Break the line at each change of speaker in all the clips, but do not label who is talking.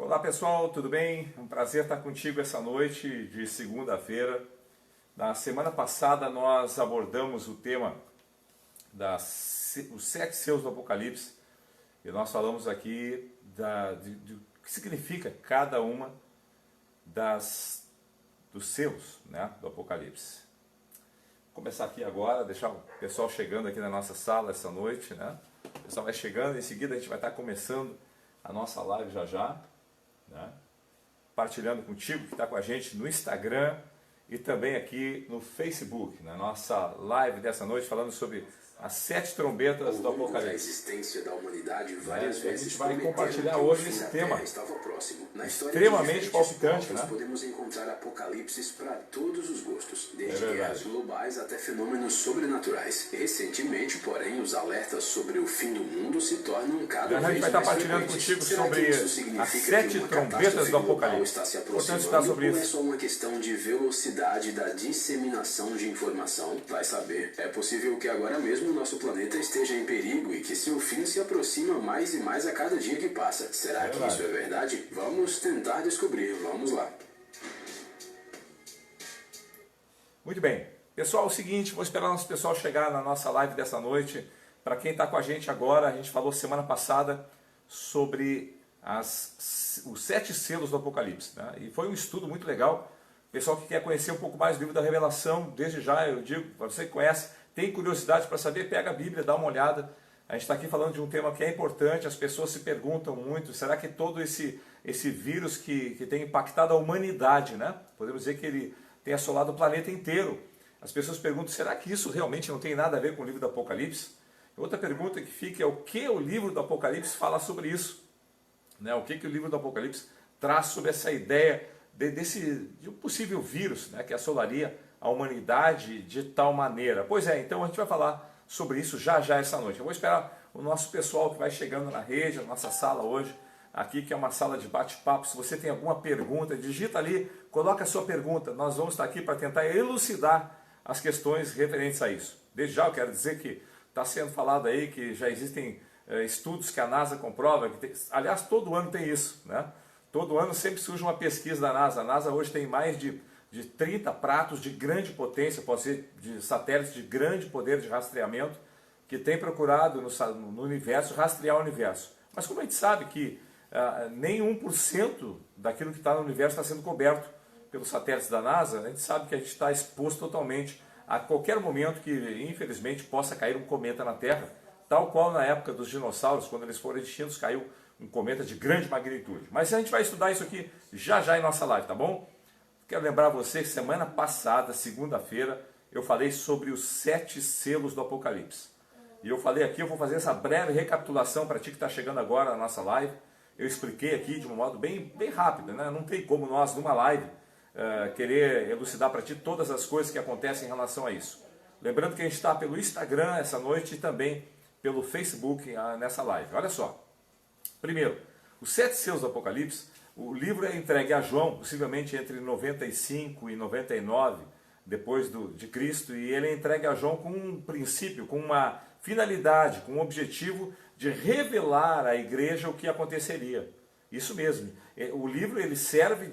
Olá pessoal, tudo bem? Um prazer estar contigo essa noite de segunda-feira. Na semana passada nós abordamos o tema os 7 selos do Apocalipse e nós falamos aqui de o que significa cada uma dos selos, né, do Apocalipse. Vou começar aqui agora, deixar o pessoal chegando aqui na nossa sala essa noite, né? O pessoal vai chegando, em seguida a gente vai estar começando a nossa live já, né? Partilhando contigo que está com a gente no Instagram e também aqui no Facebook, na nossa live dessa noite, falando sobre as 7 trombetas do Apocalipse.
A existência da humanidade várias vezes.
A gente vai compartilhar hoje esse tema extremamente palpitante, né?
Podemos encontrar apocalipses para todos os gostos, desde guerras globais até fenômenos sobrenaturais. Recentemente, porém, os alertas sobre o fim do mundo se tornam cada vez mais frequentes.
A gente vai estar partilhando contigo sobre as 7 trombetas do Apocalipse.
Importante estar sobre isso. Ou é só uma questão de velocidade da disseminação de informação? Vai saber. É possível que agora mesmo o nosso planeta esteja em perigo e que seu fim se aproxima mais e mais a cada dia que passa. Será que isso é verdade? Vamos tentar descobrir. Vamos lá.
Muito bem. Pessoal, é o seguinte, vou esperar o nosso pessoal chegar na nossa live dessa noite. Para quem está com a gente agora, a gente falou semana passada sobre os 7 selos do Apocalipse, né? E foi um estudo muito legal. Pessoal que quer conhecer um pouco mais do livro da Revelação, desde já eu digo, para você que conhece, tem curiosidade para saber, pega a Bíblia, dá uma olhada. A gente está aqui falando de um tema que é importante, as pessoas se perguntam muito, será que todo esse vírus que tem impactado a humanidade, né? Podemos dizer que ele tem assolado o planeta inteiro. As pessoas perguntam, será que isso realmente não tem nada a ver com o livro do Apocalipse? Outra pergunta que fica é o que o livro do Apocalipse fala sobre isso? Né? O que o livro do Apocalipse traz sobre essa ideia de um possível vírus, né, que assolaria a humanidade de tal maneira? Pois é, então a gente vai falar sobre isso já essa noite. Eu vou esperar o nosso pessoal que vai chegando na rede, a nossa sala hoje, aqui que é uma sala de bate-papo. Se você tem alguma pergunta, digita ali, coloca a sua pergunta. Nós vamos estar aqui para tentar elucidar as questões referentes a isso. Desde já eu quero dizer que está sendo falado aí que já existem estudos que a NASA comprova, aliás, todo ano tem isso, né? Todo ano sempre surge uma pesquisa da NASA. A NASA hoje tem mais de 30 pratos de grande potência, pode ser de satélites de grande poder de rastreamento, que tem procurado no universo rastrear o universo. Mas como a gente sabe que nem 1% daquilo que está no universo está sendo coberto pelos satélites da NASA, a gente sabe que a gente está exposto totalmente a qualquer momento que, infelizmente, possa cair um cometa na Terra, tal qual na época dos dinossauros, quando eles foram extintos, caiu um cometa de grande magnitude. Mas a gente vai estudar isso aqui já em nossa live, tá bom? Quero lembrar você que semana passada, segunda-feira, eu falei sobre os 7 selos do Apocalipse. E eu falei aqui, eu vou fazer essa breve recapitulação para ti que está chegando agora na nossa live. Eu expliquei aqui de um modo bem rápido, né? Não tem como nós, numa live, querer elucidar para ti todas as coisas que acontecem em relação a isso. Lembrando que a gente está pelo Instagram essa noite e também pelo Facebook nessa live. Olha só. Primeiro, os 7 selos do Apocalipse, o livro é entregue a João, possivelmente entre 95 e 99 depois de Cristo, e ele é entregue a João com um princípio, com uma finalidade, com um objetivo de revelar à igreja o que aconteceria. Isso mesmo. O livro ele serve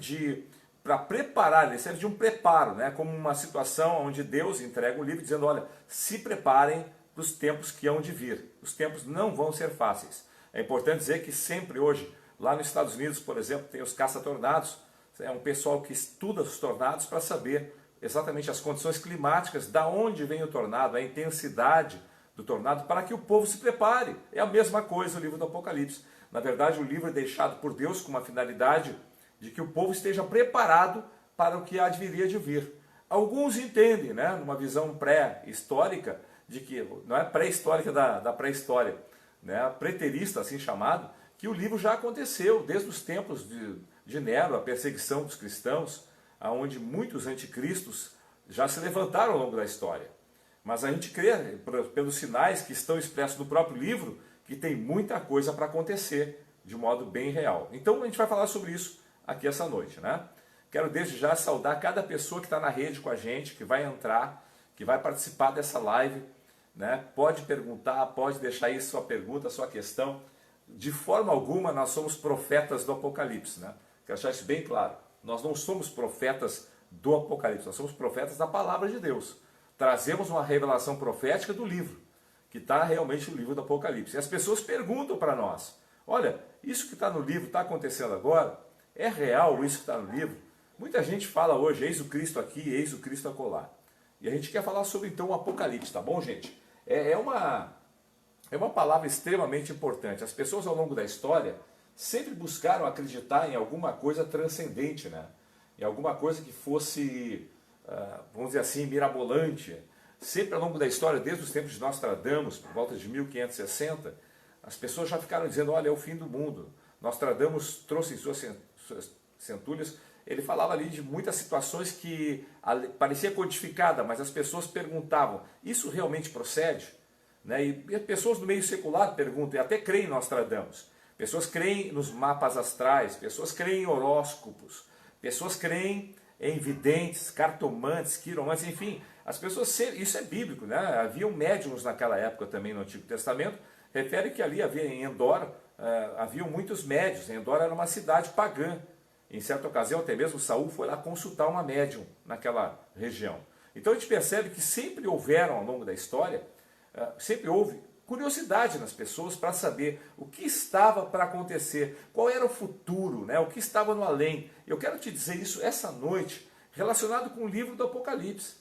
para preparar, ele serve de um preparo, né? Como uma situação onde Deus entrega o livro dizendo, olha, se preparem para os tempos que hão de vir. Os tempos não vão ser fáceis. É importante dizer que sempre hoje, lá nos Estados Unidos, por exemplo, tem os caça-tornados. É um pessoal que estuda os tornados para saber exatamente as condições climáticas, da onde vem o tornado, a intensidade do tornado, para que o povo se prepare. É a mesma coisa o livro do Apocalipse. Na verdade, o livro é deixado por Deus com uma finalidade de que o povo esteja preparado para o que há de viria de vir. Alguns entendem, né, numa visão pré-histórica, de que não é pré-histórica da pré-história, né, preterista, assim chamado, que o livro já aconteceu desde os tempos de Nero, a perseguição dos cristãos, onde muitos anticristos já se levantaram ao longo da história. Mas a gente crê, pelos sinais que estão expressos no próprio livro, que tem muita coisa para acontecer de modo bem real. Então a gente vai falar sobre isso aqui essa noite, né? Quero desde já saudar cada pessoa que está na rede com a gente, que vai entrar, que vai participar dessa live, né? Pode perguntar, pode deixar aí sua pergunta, sua questão. de forma alguma nós somos profetas do Apocalipse, né? Quero deixar isso bem claro. Nós não somos profetas do Apocalipse, nós somos profetas da palavra de Deus. Trazemos uma revelação profética do livro, que está realmente no livro do Apocalipse. E as pessoas perguntam para nós, olha, isso que está no livro está acontecendo agora? É real isso que está no livro? Muita gente fala hoje, eis o Cristo aqui, eis o Cristo acolá. E a gente quer falar sobre então o Apocalipse, tá bom, gente? É uma palavra extremamente importante. As pessoas ao longo da história sempre buscaram acreditar em alguma coisa transcendente, né? Em alguma coisa que fosse, vamos dizer assim, mirabolante. Sempre ao longo da história, desde os tempos de Nostradamus, por volta de 1560, as pessoas já ficaram dizendo, olha, é o fim do mundo. Nostradamus trouxe em suas centúrias, ele falava ali de muitas situações que parecia codificada, mas as pessoas perguntavam, isso realmente procede? Né? E as pessoas do meio secular perguntam, e até creem em Nostradamus. Pessoas creem nos mapas astrais, pessoas creem em horóscopos, pessoas creem em videntes, cartomantes, quiromantes, enfim. As pessoas, isso é bíblico, né? Haviam médiuns naquela época também no Antigo Testamento, refere que ali havia em Endor, haviam muitos médiuns. Endor era uma cidade pagã. Em certa ocasião, até mesmo Saul foi lá consultar uma médium naquela região. Então a gente percebe que sempre houveram ao longo da história, sempre houve curiosidade nas pessoas para saber o que estava para acontecer, qual era o futuro, né? O que estava no além. Eu quero te dizer isso essa noite, relacionado com o livro do Apocalipse,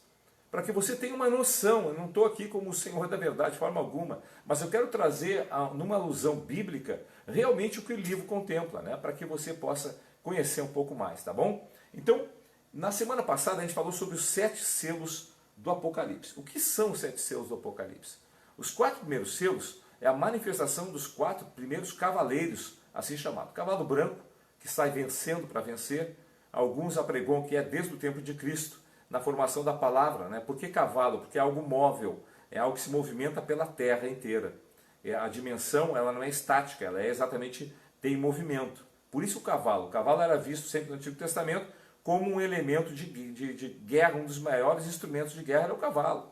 para que você tenha uma noção. Eu não estou aqui como o Senhor da verdade de forma alguma, mas eu quero trazer, numa alusão bíblica, realmente o que o livro contempla, né? Para que você possa conhecer um pouco mais, tá bom? Então, na semana passada a gente falou sobre os 7 selos do Apocalipse. O que são os 7 selos do Apocalipse? Os 4 primeiros selos é a manifestação dos 4 primeiros cavaleiros, assim chamado. Cavalo branco, que sai vencendo para vencer. Alguns apregoam que é desde o tempo de Cristo, na formação da palavra, né? Por que cavalo? Porque é algo móvel, é algo que se movimenta pela terra inteira. A dimensão, ela não é estática, ela é exatamente, tem movimento. Por isso o cavalo era visto sempre no Antigo Testamento como um elemento de guerra, um dos maiores instrumentos de guerra era o cavalo.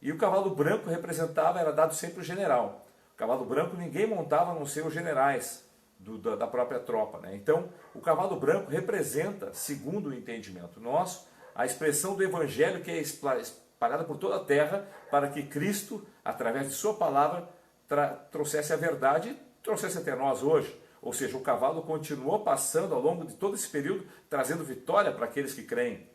E o cavalo branco representava, era dado sempre o general. O cavalo branco ninguém montava a não ser os generais da própria tropa, né? Então, o cavalo branco representa, segundo o entendimento nosso, a expressão do evangelho que é espalhada por toda a terra para que Cristo, através de sua palavra, trouxesse a verdade e trouxesse até nós hoje. Ou seja, o cavalo continuou passando ao longo de todo esse período, trazendo vitória para aqueles que creem.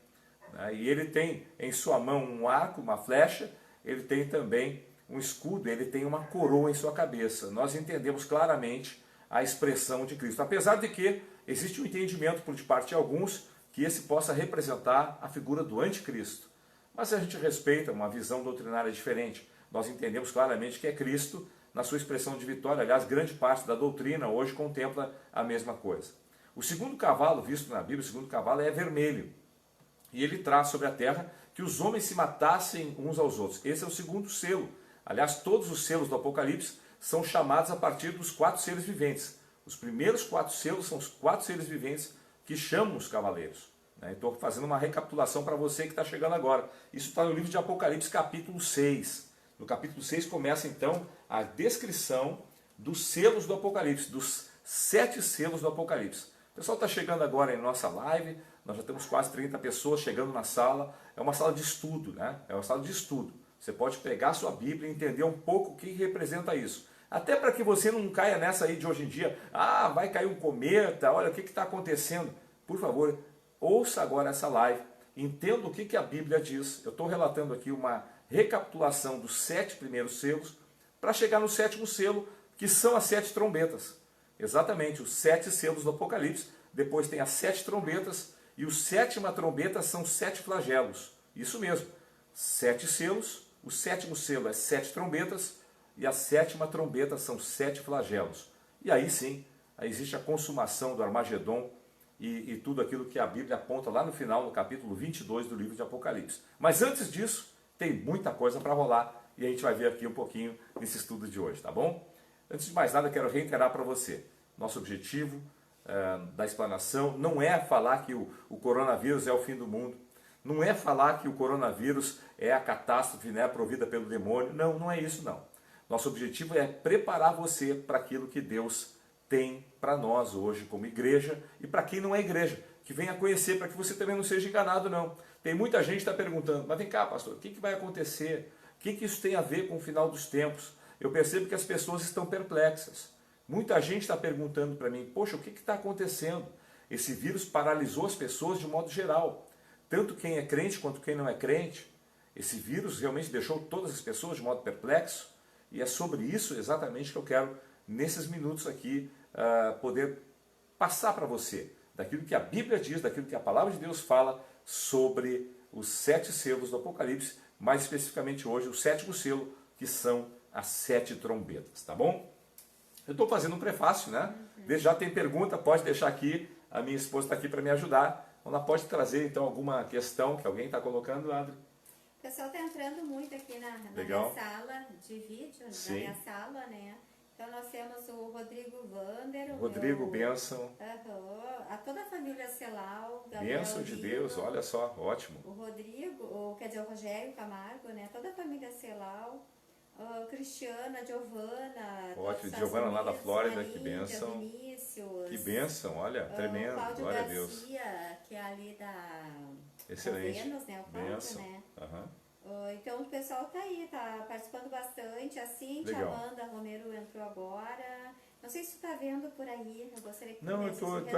E ele tem em sua mão um arco, uma flecha, ele tem também um escudo, ele tem uma coroa em sua cabeça. Nós entendemos claramente a expressão de Cristo. Apesar de que existe um entendimento por parte de alguns que esse possa representar a figura do anticristo. Mas a gente respeita uma visão doutrinária diferente. Nós entendemos claramente que é Cristo na sua expressão de vitória. Aliás, grande parte da doutrina hoje contempla a mesma coisa. O segundo cavalo visto na Bíblia, o segundo cavalo é vermelho. E ele traz sobre a terra que os homens se matassem uns aos outros. Esse é o segundo selo. Aliás, todos os selos do Apocalipse são chamados a partir dos 4 seres viventes. Os primeiros 4 selos são os 4 seres viventes que chamam os cavaleiros. Estou fazendo uma recapitulação para você que está chegando agora. Isso está no livro de Apocalipse, capítulo 6. No capítulo 6 começa então a descrição dos selos do Apocalipse, dos 7 selos do Apocalipse. O pessoal está chegando agora em nossa live, nós já temos quase 30 pessoas chegando na sala. É uma sala de estudo, né? É uma sala de estudo. Você pode pegar a sua Bíblia e entender um pouco o que representa isso. Até para que você não caia nessa aí de hoje em dia, vai cair um cometa, olha o que está acontecendo. Por favor, ouça agora essa live, entenda o que a Bíblia diz. Eu estou relatando aqui uma recapitulação dos 7 primeiros selos, para chegar no 7º selo, que são as 7 trombetas. Exatamente, os 7 selos do Apocalipse. Depois tem as 7 trombetas, e o 7ª trombeta são 7 flagelos. Isso mesmo, 7 selos, o 7º selo é 7 trombetas, e a 7ª trombeta são 7 flagelos. E aí sim, aí existe a consumação do Armagedon, e tudo aquilo que a Bíblia aponta lá no final, no capítulo 22 do livro de Apocalipse. Mas antes disso, tem muita coisa para rolar, e a gente vai ver aqui um pouquinho nesse estudo de hoje, tá bom? Antes de mais nada, quero reiterar para você, nosso objetivo da explanação não é falar que o coronavírus é o fim do mundo, não é falar que o coronavírus é a catástrofe, né, provida pelo demônio, não é isso não. Nosso objetivo é preparar você para aquilo que Deus tem para nós hoje como igreja e para quem não é igreja, que venha conhecer, para que você também não seja enganado não. Tem muita gente que está perguntando, mas vem cá pastor, o que vai acontecer? O que isso tem a ver com o final dos tempos? Eu percebo que as pessoas estão perplexas. Muita gente está perguntando para mim, poxa, o que está acontecendo? Esse vírus paralisou as pessoas de modo geral, tanto quem é crente quanto quem não é crente. Esse vírus realmente deixou todas as pessoas de modo perplexo, e é sobre isso exatamente que eu quero, nesses minutos aqui, poder passar para você, daquilo que a Bíblia diz, daquilo que a Palavra de Deus fala sobre os 7 selos do Apocalipse, mais especificamente hoje o 7º selo, que são as 7 trombetas, tá bom? Eu estou fazendo um prefácio, né? Desde já tem pergunta, pode deixar aqui, a minha esposa está aqui para me ajudar. Ela pode trazer então alguma questão que alguém está colocando, Adri?
O pessoal está entrando muito aqui na minha sala de vídeo, na minha sala, né? Então nós temos o Rodrigo Vander,
Rodrigo, bênção.
A toda a família Celal.
Bênção de Deus, olha só, ótimo.
O Rodrigo, quer dizer, o Rogério Camargo, né? Toda a família Celal. Cristiana, Giovana.
Ótimo, Giovana lá da Flórida,
Marinha,
que bênção.
Vinícius,
que bênção, olha, tremendo,
Cláudio
glória
Garcia,
a Deus.
que é ali da
Excelente.
Vênus, né? O Cláudio,
Bênção.
né?
Uhum.
Então o pessoal tá aí, tá participando bastante. A Cíntia, a Amanda Romero entrou agora. Não sei se tu tá vendo por aí, eu gostaria que
Não, eu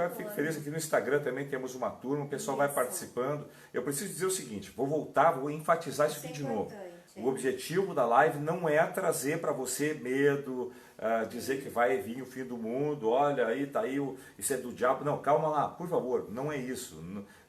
fico feliz aqui no Instagram também, temos uma turma, o pessoal vai participando. Eu preciso dizer o seguinte, vou enfatizar isso aqui de novo. O objetivo da live não é trazer para você medo, dizer que vai vir o fim do mundo, olha aí, tá aí, isso é do diabo. Não, calma lá, por favor, não é isso.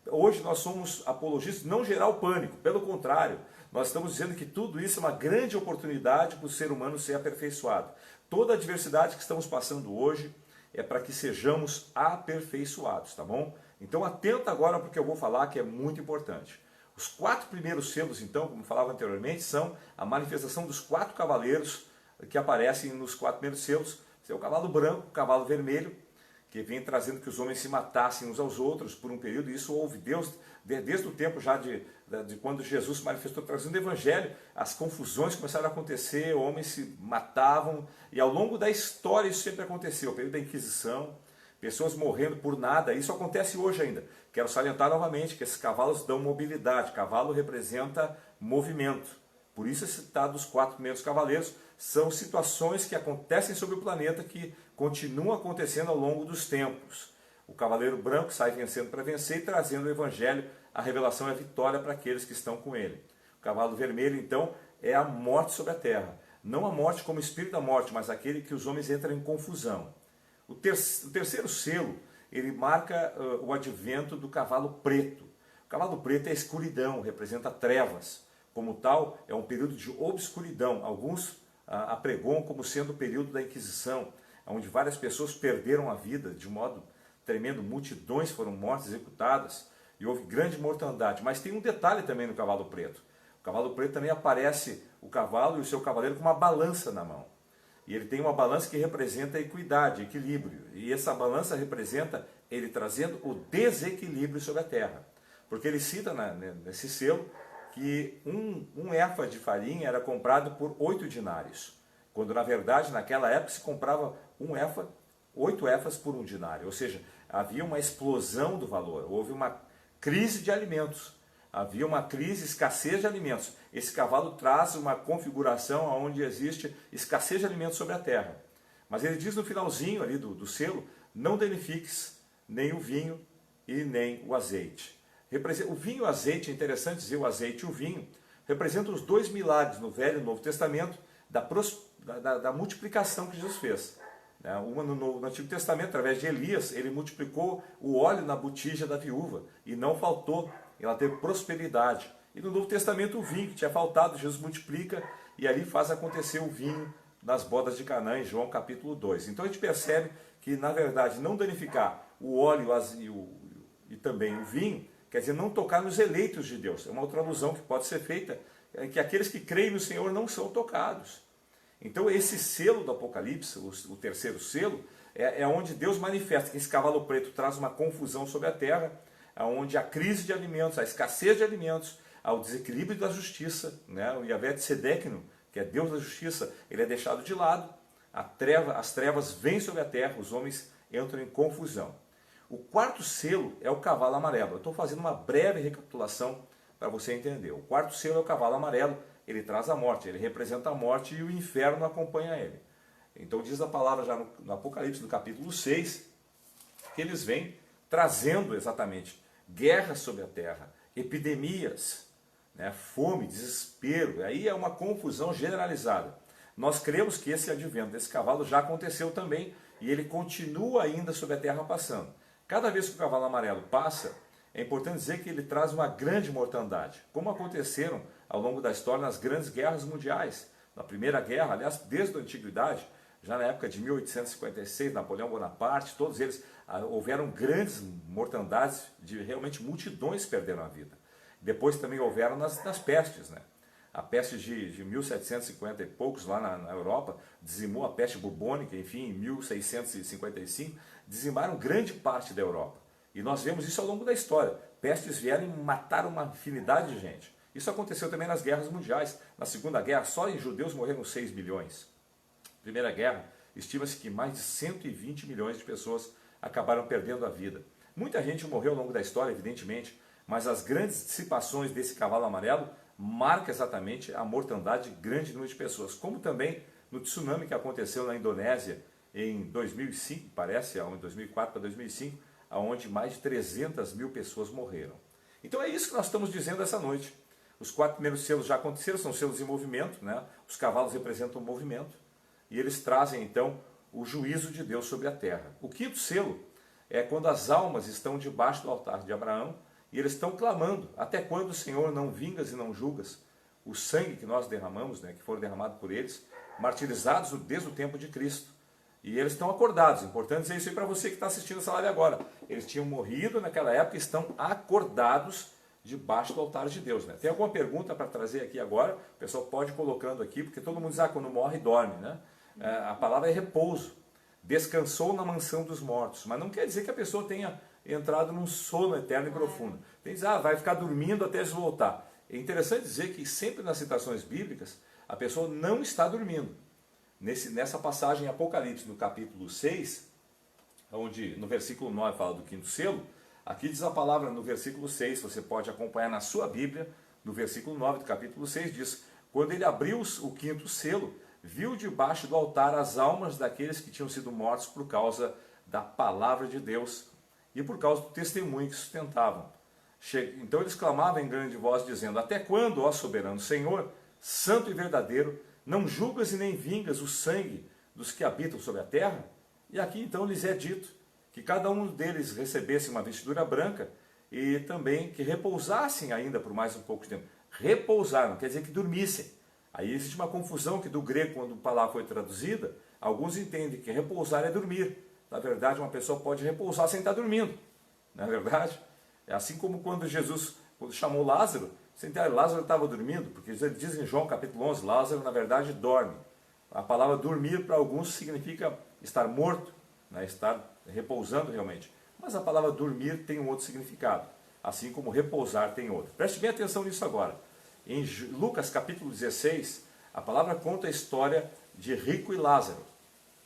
Hoje nós somos apologistas, não gerar o pânico, pelo contrário, nós estamos dizendo que tudo isso é uma grande oportunidade para o ser humano ser aperfeiçoado. Toda a adversidade que estamos passando hoje é para que sejamos aperfeiçoados, tá bom? Então atenta agora porque eu vou falar que é muito importante. Os 4 primeiros selos, então, como falava anteriormente, são a manifestação dos 4 cavaleiros que aparecem nos 4 primeiros selos. Esse é o cavalo branco, o cavalo vermelho, que vem trazendo que os homens se matassem uns aos outros por um período, e isso houve desde o tempo já de quando Jesus se manifestou trazendo o Evangelho, as confusões começaram a acontecer, homens se matavam, e ao longo da história isso sempre aconteceu, o período da Inquisição, pessoas morrendo por nada, isso acontece hoje ainda. Quero salientar novamente que esses cavalos dão mobilidade, cavalo representa movimento, por isso esse citado dos 4 primeiros cavaleiros são situações que acontecem sobre o planeta que continuam acontecendo ao longo dos tempos. O cavaleiro branco sai vencendo para vencer e trazendo o evangelho, a revelação e a vitória para aqueles que estão com ele. O cavalo vermelho, então, é a morte sobre a terra. Não a morte como espírito da morte, mas aquele que os homens entram em confusão. O terceiro selo, ele marca o advento do cavalo preto. O cavalo preto é a escuridão, representa trevas. Como tal, é um período de obscuridão. Alguns apregoam como sendo o período da Inquisição, onde várias pessoas perderam a vida de modo tremendo, multidões foram mortas, executadas, e houve grande mortandade. Mas tem um detalhe também no cavalo preto. O cavalo preto também aparece o cavalo e o seu cavaleiro com uma balança na mão. E ele tem uma balança que representa equidade, equilíbrio. E essa balança representa ele trazendo o desequilíbrio sobre a terra. Porque ele cita nesse selo que um éfa de farinha era comprado por 8 dinários. Quando na verdade naquela época se comprava 8 éfas por 1 dinário. Ou seja, havia uma explosão do valor, houve uma crise de alimentos. Havia uma crise, escassez de alimentos. Esse cavalo traz uma configuração onde existe escassez de alimentos sobre a terra. Mas ele diz no finalzinho ali do selo, não danifiques nem o vinho e nem o azeite. O vinho e o azeite, é interessante dizer o azeite e o vinho, representam os 2 milagres no Velho e no Novo Testamento da multiplicação que Jesus fez. Uma no Antigo Testamento, através de Elias, ele multiplicou o óleo na botija da viúva e não faltou, ela teve prosperidade. E no Novo Testamento o vinho que tinha faltado, Jesus multiplica e ali faz acontecer o vinho nas bodas de Canaã, em João capítulo 2. Então a gente percebe que, na verdade, não danificar o óleo e também o vinho, quer dizer, não tocar nos eleitos de Deus. É uma outra alusão que pode ser feita, que aqueles que creem no Senhor não são tocados. Então esse selo do Apocalipse, o terceiro selo, é onde Deus manifesta que esse cavalo preto traz uma confusão sobre a terra, onde a crise de alimentos, a escassez de alimentos, ao desequilíbrio da justiça, o Yahvé Tzedekno, que é Deus da justiça, ele é deixado de lado, as trevas vêm sobre a terra, os homens entram em confusão. O quarto selo é o cavalo amarelo. Eu estou fazendo uma breve recapitulação para você entender. O quarto selo é o cavalo amarelo, ele traz a morte, ele representa a morte e o inferno acompanha ele. Então diz a palavra já no Apocalipse, no capítulo 6, que eles vêm trazendo exatamente guerras sobre a terra, epidemias, né, fome, desespero. Aí é uma confusão generalizada. Nós cremos que esse advento desse cavalo já aconteceu também e ele continua ainda sobre a terra passando. Cada vez que o cavalo amarelo passa, é importante dizer que ele traz uma grande mortandade, como aconteceram ao longo da história nas grandes guerras mundiais. Na Primeira Guerra, aliás, desde a Antiguidade, já na época de 1856, Napoleão Bonaparte, todos eles houveram grandes mortandades, de realmente multidões perderam a vida. Depois também houveram nas pestes, né? A peste de 1750 e poucos lá na Europa dizimou, a peste bubônica, enfim, em 1655, dizimaram grande parte da Europa. E nós vemos isso ao longo da história. Pestes vieram e mataram uma infinidade de gente. Isso aconteceu também nas guerras mundiais. Na Segunda Guerra, só em judeus morreram 6 milhões. Primeira Guerra, estima-se que mais de 120 milhões de pessoas acabaram perdendo a vida. Muita gente morreu ao longo da história, evidentemente, mas as grandes dissipações desse cavalo amarelo marcam exatamente a mortandade de grande número de pessoas, como também no tsunami que aconteceu na Indonésia em 2005, parece, em 2004 para 2005, onde mais de 300 mil pessoas morreram. Então é isso que nós estamos dizendo essa noite. Os 4 primeiros selos já aconteceram, são selos em movimento, né? Os cavalos representam o movimento, e eles trazem então o juízo de Deus sobre a terra. O quinto selo é quando as almas estão debaixo do altar de Abraão, e eles estão clamando: até quando, Senhor, não vingas e não julgas o sangue que nós derramamos, né, que foram derramados por eles, martirizados desde o tempo de Cristo. E eles estão acordados. Importante dizer isso aí para você que está assistindo essa live agora. Eles tinham morrido naquela época e estão acordados debaixo do altar de Deus. Né? Tem alguma pergunta para trazer aqui agora? O pessoal pode ir colocando aqui, porque todo mundo diz, quando morre, dorme. Né? A palavra é repouso. Descansou na mansão dos mortos. Mas não quer dizer que a pessoa tenha entrado num sono eterno e profundo. Tem que dizer, vai ficar dormindo até voltar. É interessante dizer que sempre nas citações bíblicas, a pessoa não está dormindo. Nessa passagem em Apocalipse, no capítulo 6, onde no versículo 9 fala do quinto selo, aqui diz a palavra no versículo 6, você pode acompanhar na sua Bíblia, no versículo 9 do capítulo 6, diz: quando ele abriu o quinto selo, viu debaixo do altar as almas daqueles que tinham sido mortos por causa da palavra de Deus e por causa do testemunho que sustentavam. Então eles clamavam em grande voz, dizendo: até quando, ó soberano Senhor, santo e verdadeiro, não julgas e nem vingas o sangue dos que habitam sobre a terra? E aqui então lhes é dito que cada um deles recebesse uma vestidura branca e também que repousassem ainda por mais um pouco de tempo. Repousar não quer dizer que dormissem. Aí existe uma confusão que do grego, quando a palavra foi traduzida, alguns entendem que repousar é dormir. Na verdade, uma pessoa pode repousar sem estar dormindo. Não é verdade? É assim como quando Jesus chamou Lázaro, Lázaro estava dormindo, porque ele diz em João capítulo 11, Lázaro na verdade dorme. A palavra dormir para alguns significa estar morto, né? Estar repousando realmente. Mas a palavra dormir tem um outro significado, assim como repousar tem outro. Preste bem atenção nisso agora. Em Lucas capítulo 16, a palavra conta a história de Rico e Lázaro.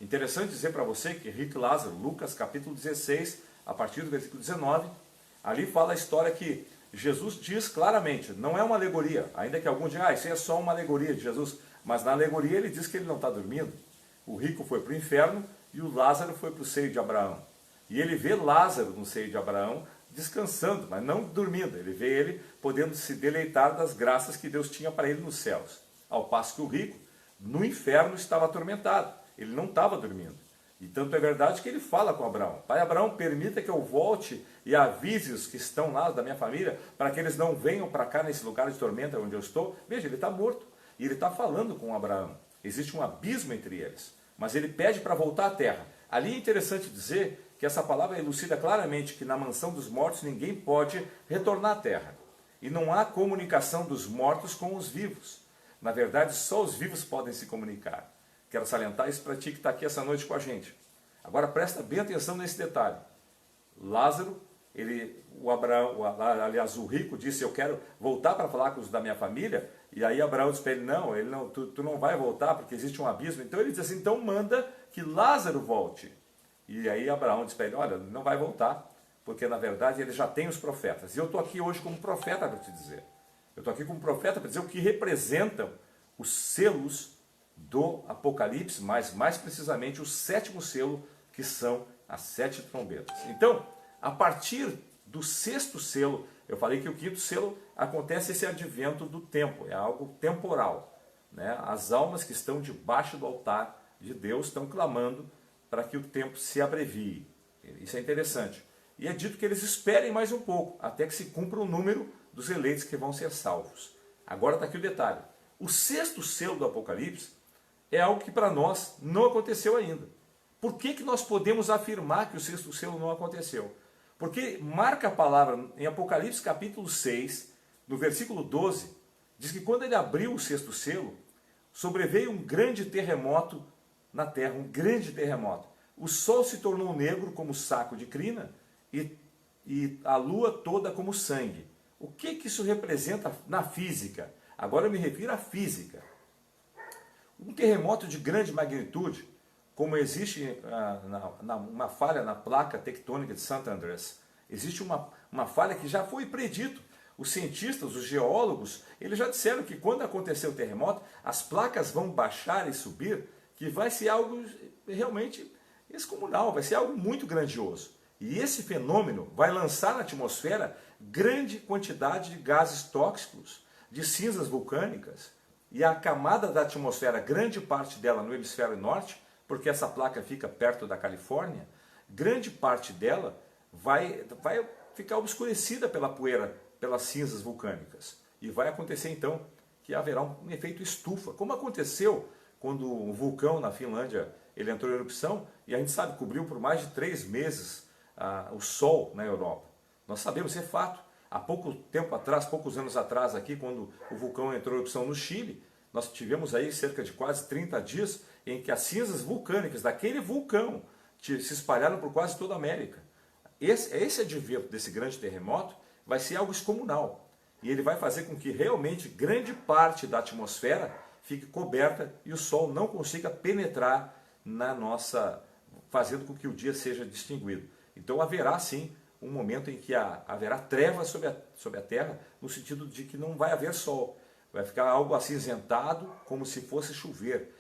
Interessante dizer para você que Rico e Lázaro, Lucas capítulo 16, a partir do versículo 19, ali fala a história que Jesus diz claramente, não é uma alegoria, ainda que alguns digam, isso é só uma alegoria de Jesus, mas na alegoria ele diz que ele não está dormindo. O rico foi para o inferno e o Lázaro foi para o seio de Abraão. E ele vê Lázaro no seio de Abraão descansando, mas não dormindo. Ele vê ele podendo se deleitar das graças que Deus tinha para ele nos céus. Ao passo que o rico, no inferno, estava atormentado. Ele não estava dormindo. E tanto é verdade que ele fala com Abraão: pai Abraão, permita que eu volte e avise os que estão lá da minha família, para que eles não venham para cá nesse lugar de tormenta onde eu estou. Veja, ele está morto. E ele está falando com Abraão. Existe um abismo entre eles. Mas ele pede para voltar à terra. Ali é interessante dizer que essa palavra elucida claramente que na mansão dos mortos ninguém pode retornar à terra. E não há comunicação dos mortos com os vivos. Na verdade, só os vivos podem se comunicar. Quero salientar isso para ti que está aqui essa noite com a gente. Agora presta bem atenção nesse detalhe. Lázaro, o rico disse: eu quero voltar para falar com os da minha família. E aí Abraão diz para ele, não, tu não vai voltar porque existe um abismo. Então ele diz assim, então manda que Lázaro volte. E aí Abraão diz para ele, olha, não vai voltar, porque na verdade ele já tem os profetas. E eu estou aqui hoje como profeta para te dizer. Eu estou aqui como profeta para dizer o que representam os selos do Apocalipse, mas mais precisamente o 7º selo, que são as 7 trombetas. Então, a partir do 6º selo, eu falei que o 5º selo acontece esse advento do tempo, é algo temporal, né? As almas que estão debaixo do altar de Deus estão clamando para que o tempo se abrevie. Isso é interessante. E é dito que eles esperem mais um pouco, até que se cumpra o número dos eleitos que vão ser salvos. Agora está aqui o detalhe. O 6º selo do Apocalipse é algo que para nós não aconteceu ainda. Por que nós podemos afirmar que o 6º selo não aconteceu? Porque marca a palavra em Apocalipse capítulo 6, no versículo 12, diz que quando ele abriu o 6º selo, sobreveio um grande terremoto na terra, um grande terremoto. O sol se tornou negro como saco de crina e a lua toda como sangue. O que isso representa na física? Agora eu me refiro à física. Um terremoto de grande magnitude, como existe uma falha na placa tectônica de St. Andreas, existe uma falha que já foi predito. Os cientistas, os geólogos, eles já disseram que quando acontecer o terremoto, as placas vão baixar e subir, que vai ser algo realmente excomunal, vai ser algo muito grandioso. E esse fenômeno vai lançar na atmosfera grande quantidade de gases tóxicos, de cinzas vulcânicas, e a camada da atmosfera, grande parte dela no hemisfério norte, porque essa placa fica perto da Califórnia, grande parte dela vai ficar obscurecida pela poeira, pelas cinzas vulcânicas. E vai acontecer então que haverá um efeito estufa, como aconteceu quando o vulcão na Finlândia ele entrou em erupção, e a gente sabe, cobriu por mais de 3 meses o sol na Europa. Nós sabemos, isso é fato. Há pouco tempo atrás, poucos anos atrás aqui, quando o vulcão entrou em erupção no Chile, nós tivemos aí cerca de quase 30 dias em que as cinzas vulcânicas daquele vulcão se espalharam por quase toda a América. Esse advento desse grande terremoto vai ser algo excomunal. E ele vai fazer com que realmente grande parte da atmosfera fique coberta e o sol não consiga penetrar na nossa, fazendo com que o dia seja distinguido. Então haverá sim um momento em que haverá trevas sobre a terra, no sentido de que não vai haver sol. Vai ficar algo acinzentado, como se fosse chover.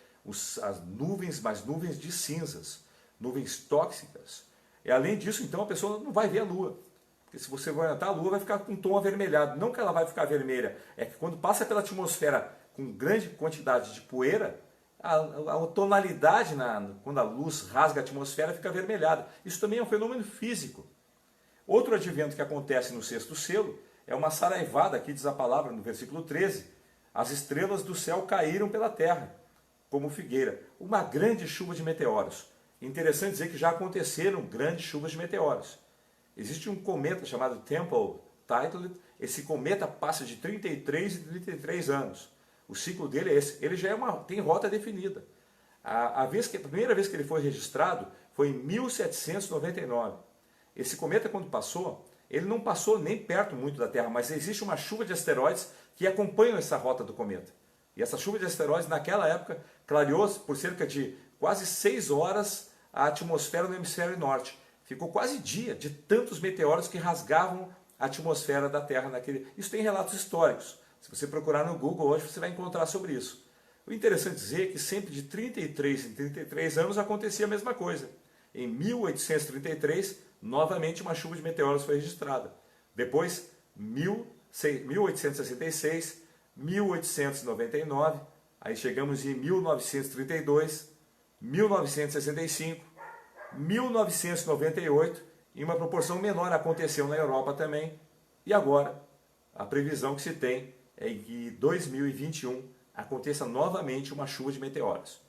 As nuvens, mas nuvens de cinzas, nuvens tóxicas. E além disso, então, a pessoa não vai ver a lua. Porque se você orientar, a lua vai ficar com um tom avermelhado. Não que ela vai ficar vermelha, é que quando passa pela atmosfera com grande quantidade de poeira, a tonalidade, quando a luz rasga a atmosfera, fica avermelhada. Isso também é um fenômeno físico. Outro advento que acontece no 6º selo é uma saraivada, aqui diz a palavra no versículo 13, as estrelas do céu caíram pela terra, como figueira. Uma grande chuva de meteoros. Interessante dizer que já aconteceram grandes chuvas de meteoros. Existe um cometa chamado Tempel-Tidal. Esse cometa passa de 33 e 33 anos. O ciclo dele é esse. Ele já tem rota definida. A primeira vez que ele foi registrado foi em 1799. Esse cometa, quando passou, ele não passou nem perto muito da Terra, mas existe uma chuva de asteroides que acompanham essa rota do cometa. E essa chuva de asteroides, naquela época, clareou por cerca de quase 6 horas a atmosfera no hemisfério norte. Ficou quase dia de tantos meteoros que rasgavam a atmosfera da Terra naquele... Isso tem relatos históricos. Se você procurar no Google hoje, você vai encontrar sobre isso. O interessante dizer é que sempre de 33 em 33 anos acontecia a mesma coisa. Em 1833, novamente uma chuva de meteoros foi registrada. Depois, 1866, 1899, aí chegamos em 1932, 1965, 1998, em uma proporção menor aconteceu na Europa também, e agora a previsão que se tem é que em 2021 aconteça novamente uma chuva de meteoros.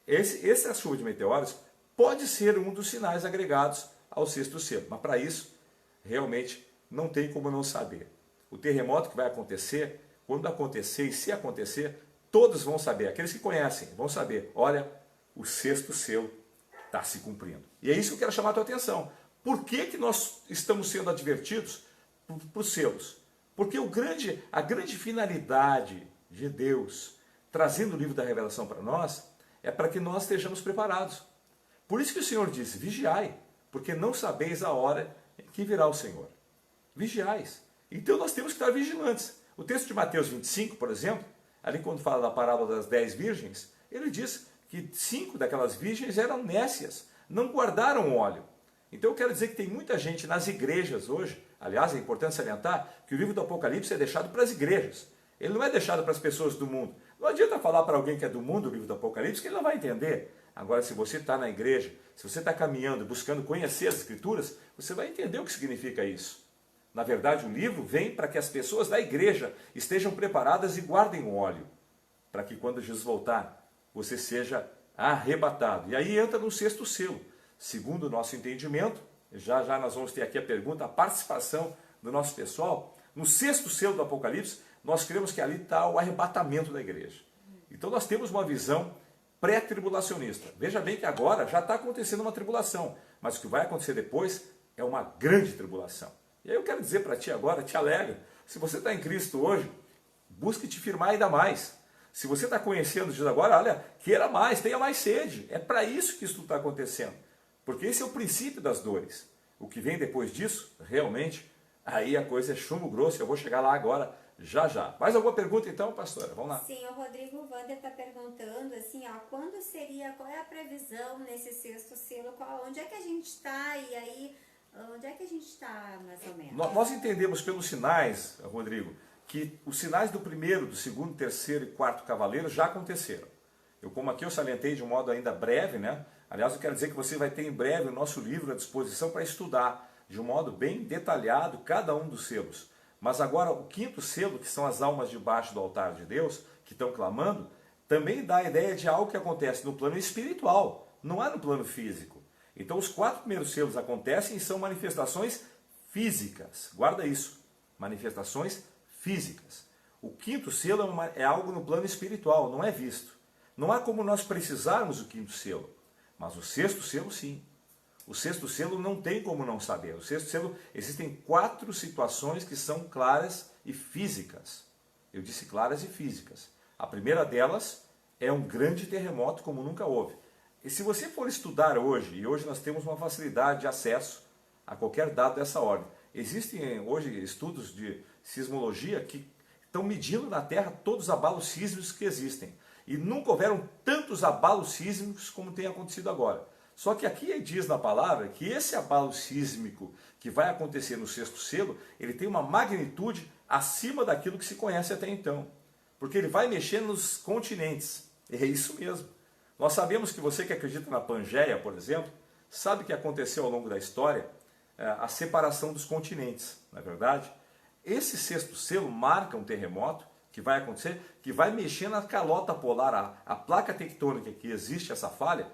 Essa chuva de meteoros pode ser um dos sinais agregados ao 6º selo, mas para isso realmente não tem como não saber. O terremoto que vai acontecer, quando acontecer e se acontecer, todos vão saber, aqueles que conhecem vão saber, olha, o 6º selo está se cumprindo. E é isso que eu quero chamar a tua atenção. Por que nós estamos sendo advertidos por selos? Porque a grande finalidade de Deus, trazendo o livro da revelação para nós, é para que nós estejamos preparados. Por isso que o Senhor disse, vigiai, porque não sabeis a hora em que virá o Senhor. Vigiais. Então nós temos que estar vigilantes. O texto de Mateus 25, por exemplo, ali quando fala da parábola das 10 virgens, ele diz que 5 daquelas virgens eram nécias, não guardaram óleo. Então eu quero dizer que tem muita gente nas igrejas hoje, aliás é importante salientar que o livro do Apocalipse é deixado para as igrejas, ele não é deixado para as pessoas do mundo. Não adianta falar para alguém que é do mundo o livro do Apocalipse que ele não vai entender. Agora se você está na igreja, se você está caminhando, buscando conhecer as Escrituras, você vai entender o que significa isso. Na verdade o livro vem para que as pessoas da igreja estejam preparadas e guardem o óleo, para que quando Jesus voltar, você seja arrebatado. E aí entra no 6º selo. Segundo o nosso entendimento, já nós vamos ter aqui a pergunta, a participação do nosso pessoal. No 6º selo do Apocalipse, nós cremos que ali está o arrebatamento da igreja. Então nós temos uma visão pré-tribulacionista. Veja bem que agora já está acontecendo uma tribulação, mas o que vai acontecer depois é uma grande tribulação. E aí eu quero dizer para ti agora, te alegra, se você está em Cristo hoje, busque te firmar ainda mais. Se você está conhecendo Jesus agora, olha, queira mais, tenha mais sede. É para isso que isso está acontecendo. Porque esse é o princípio das dores. O que vem depois disso, realmente, aí a coisa é chumbo grosso. Eu vou chegar lá agora, já já. Mais alguma pergunta então, pastora? Vamos lá.
Sim, o Rodrigo Wander está perguntando assim, ó, quando seria, qual é a previsão nesse 6º selo? Onde é que a gente está? E aí, onde é que a gente está, mais ou menos?
Nós entendemos pelos sinais, Rodrigo, que os sinais do primeiro, do segundo, terceiro e quarto cavaleiro já aconteceram. Como aqui eu salientei de um modo ainda breve, né? Aliás, eu quero dizer que você vai ter em breve o nosso livro à disposição para estudar de um modo bem detalhado cada um dos selos. Mas agora o 5º selo, que são as almas debaixo do altar de Deus, que estão clamando, também dá a ideia de algo que acontece no plano espiritual, não é no plano físico. Então os 4 primeiros selos acontecem e são manifestações físicas. Guarda isso, manifestações físicas. O 5º selo é algo no plano espiritual, não é visto. Não há como nós precisarmos do 5º selo, mas o 6º selo sim. O 6º selo não tem como não saber. O 6º selo, existem 4 situações que são claras e físicas. Eu disse claras e físicas. A primeira delas é um grande terremoto como nunca houve. E se você for estudar hoje, e hoje nós temos uma facilidade de acesso a qualquer dado dessa ordem. Existem hoje estudos de sismologia que estão medindo na Terra todos os abalos sísmicos que existem. E nunca houveram tantos abalos sísmicos como tem acontecido agora. Só que aqui diz na palavra que esse abalo sísmico que vai acontecer no 6º selo, ele tem uma magnitude acima daquilo que se conhece até então. Porque ele vai mexer nos continentes. E é isso mesmo. Nós sabemos que você que acredita na Pangeia, por exemplo, sabe que aconteceu ao longo da história a separação dos continentes, não é verdade? Esse 6º selo marca um terremoto que vai acontecer, que vai mexer na calota polar, a placa tectônica que existe, essa falha,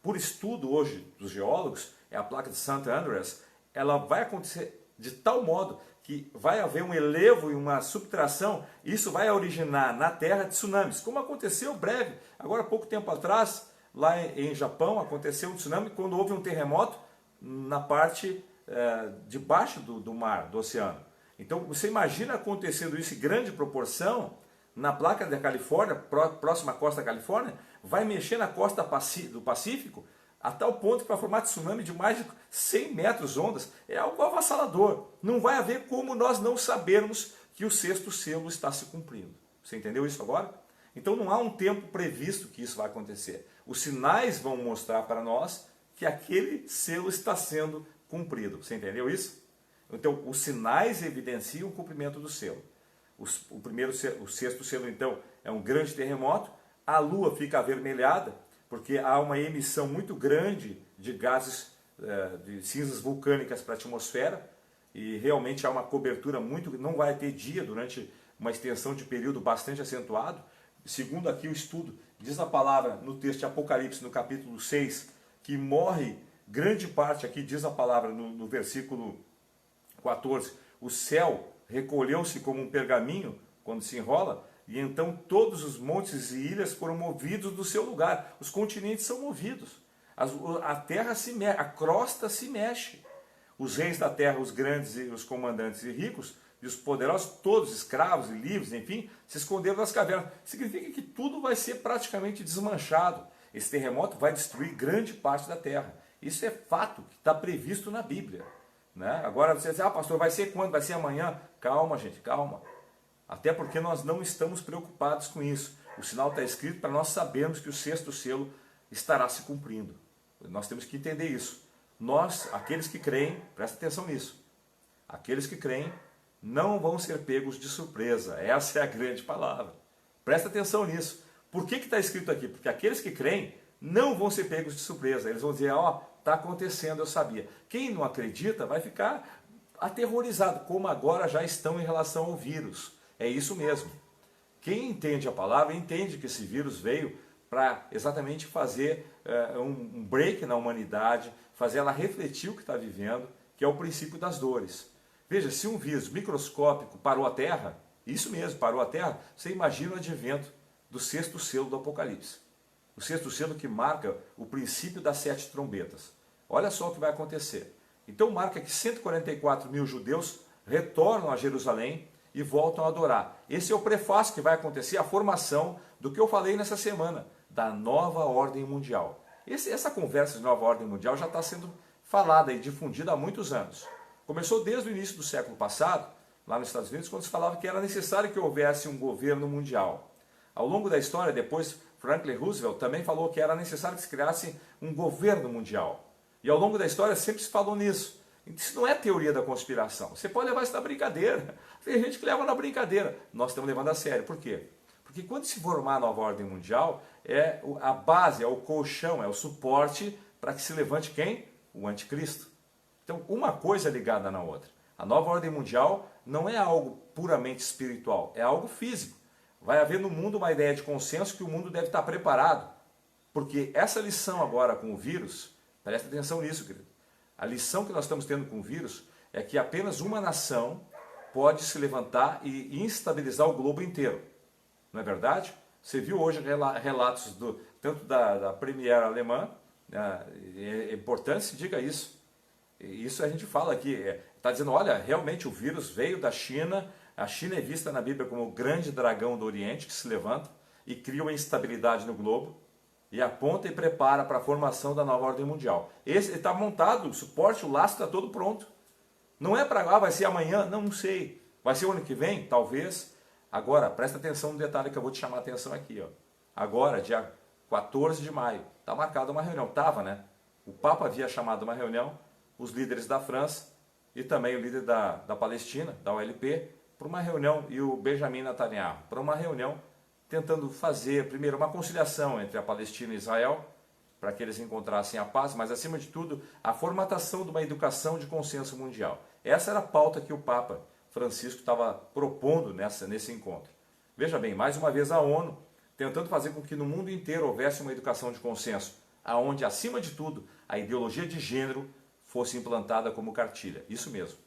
por estudo hoje dos geólogos, é a placa de St. Andreas, ela vai acontecer de tal modo que vai haver um elevo e uma subtração, e isso vai originar na Terra tsunamis, como aconteceu breve, agora há pouco tempo atrás, lá em Japão, aconteceu um tsunami quando houve um terremoto na parte de baixo do mar, do oceano. Então você imagina acontecendo isso em grande proporção na placa da Califórnia, próxima à costa da Califórnia, vai mexer na costa do Pacífico, a tal ponto que vai formar tsunami de mais de 100 metros ondas. É algo avassalador. Não vai haver como nós não sabermos que o 6º selo está se cumprindo. Você entendeu isso agora? Então não há um tempo previsto que isso vai acontecer. Os sinais vão mostrar para nós que aquele selo está sendo cumprido. Você entendeu isso? Então, os sinais evidenciam o cumprimento do selo. O 6º selo, então, é um grande terremoto. A Lua fica avermelhada, porque há uma emissão muito grande de gases, de cinzas vulcânicas para a atmosfera, e realmente há uma cobertura muito... Não vai ter dia durante uma extensão de período bastante acentuado. Segundo aqui o estudo, diz a palavra no texto de Apocalipse, no capítulo 6, que morre grande parte, aqui diz a palavra no versículo 14, o céu recolheu-se como um pergaminho, quando se enrola, e então todos os montes e ilhas foram movidos do seu lugar. Os continentes são movidos. A terra se mexe, a crosta se mexe. Os reis da terra, os grandes e os comandantes e ricos, e os poderosos, todos escravos e livres, enfim, se esconderam nas cavernas. Significa que tudo vai ser praticamente desmanchado. Esse terremoto vai destruir grande parte da terra. Isso é fato que está previsto na Bíblia. Né? Agora você diz, pastor, vai ser quando? Vai ser amanhã? Calma, gente, calma. Até porque nós não estamos preocupados com isso. O sinal está escrito para nós sabermos que o sexto selo estará se cumprindo. Nós temos que entender isso. Nós, aqueles que creem, presta atenção nisso. Aqueles que creem não vão ser pegos de surpresa. Essa é a grande palavra. Presta atenção nisso. Por que está escrito aqui? Porque aqueles que creem não vão ser pegos de surpresa. Eles vão dizer, está acontecendo, eu sabia. Quem não acredita vai ficar aterrorizado, como agora já estão em relação ao vírus. É isso mesmo. Quem entende a palavra entende que esse vírus veio para exatamente fazer um break na humanidade, fazer ela refletir o que está vivendo, que é o princípio das dores. Veja, se um vírus microscópico parou a Terra, isso mesmo, parou a Terra, você imagina o advento do sexto selo do Apocalipse. O sexto selo que marca o princípio das 7 trombetas. Olha só o que vai acontecer. Então marca que 144 mil judeus retornam a Jerusalém e voltam a adorar. Esse é o prefácio que vai acontecer, a formação do que eu falei nessa semana, da nova ordem mundial. Essa conversa de nova ordem mundial já está sendo falada e difundida há muitos anos. Começou desde o início do século passado, lá nos Estados Unidos, quando se falava que era necessário que houvesse um governo mundial. Ao longo da história, depois, Franklin Roosevelt também falou que era necessário que se criasse um governo mundial. E ao longo da história sempre se falou nisso. Isso não é teoria da conspiração. Você pode levar isso na brincadeira. Tem gente que leva na brincadeira. Nós estamos levando a sério. Por quê? Porque quando se formar a nova ordem mundial, é a base, é o colchão, é o suporte para que se levante quem? O anticristo. Então, uma coisa é ligada na outra. A nova ordem mundial não é algo puramente espiritual, é algo físico. Vai haver no mundo uma ideia de consenso que o mundo deve estar preparado. Porque essa lição agora com o vírus, presta atenção nisso, querido. A lição que nós estamos tendo com o vírus é que apenas uma nação pode se levantar e instabilizar o globo inteiro. Não é verdade? Você viu hoje relatos tanto da Premier alemã, é importante que se diga isso. Isso a gente fala aqui, está dizendo, olha, realmente o vírus veio da China, a China é vista na Bíblia como o grande dragão do Oriente que se levanta e cria uma instabilidade no globo e aponta e prepara para a formação da nova ordem mundial. Esse está montado, o suporte, o laço está todo pronto. Não é para vai ser amanhã? Não sei. Vai ser o ano que vem? Talvez. Agora, presta atenção no detalhe que eu vou te chamar a atenção aqui. Ó. Agora, dia 14 de maio, está marcada uma reunião. Estava, né? O Papa havia chamado uma reunião, os líderes da França e também o líder da Palestina, da OLP, para uma reunião, e o Benjamin Netanyahu, para uma reunião tentando fazer, primeiro, uma conciliação entre a Palestina e Israel, para que eles encontrassem a paz, mas, acima de tudo, a formatação de uma educação de consenso mundial. Essa era a pauta que o Papa Francisco estava propondo nesse encontro. Veja bem, mais uma vez a ONU, tentando fazer com que no mundo inteiro houvesse uma educação de consenso, aonde, acima de tudo, a ideologia de gênero fosse implantada como cartilha. Isso mesmo.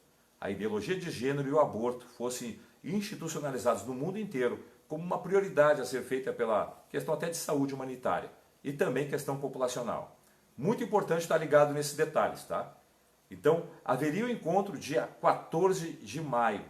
A ideologia de gênero e o aborto fossem institucionalizados no mundo inteiro como uma prioridade a ser feita pela questão até de saúde humanitária e também questão populacional. Muito importante estar ligado nesses detalhes, tá? Então, haveria um encontro dia 14 de maio.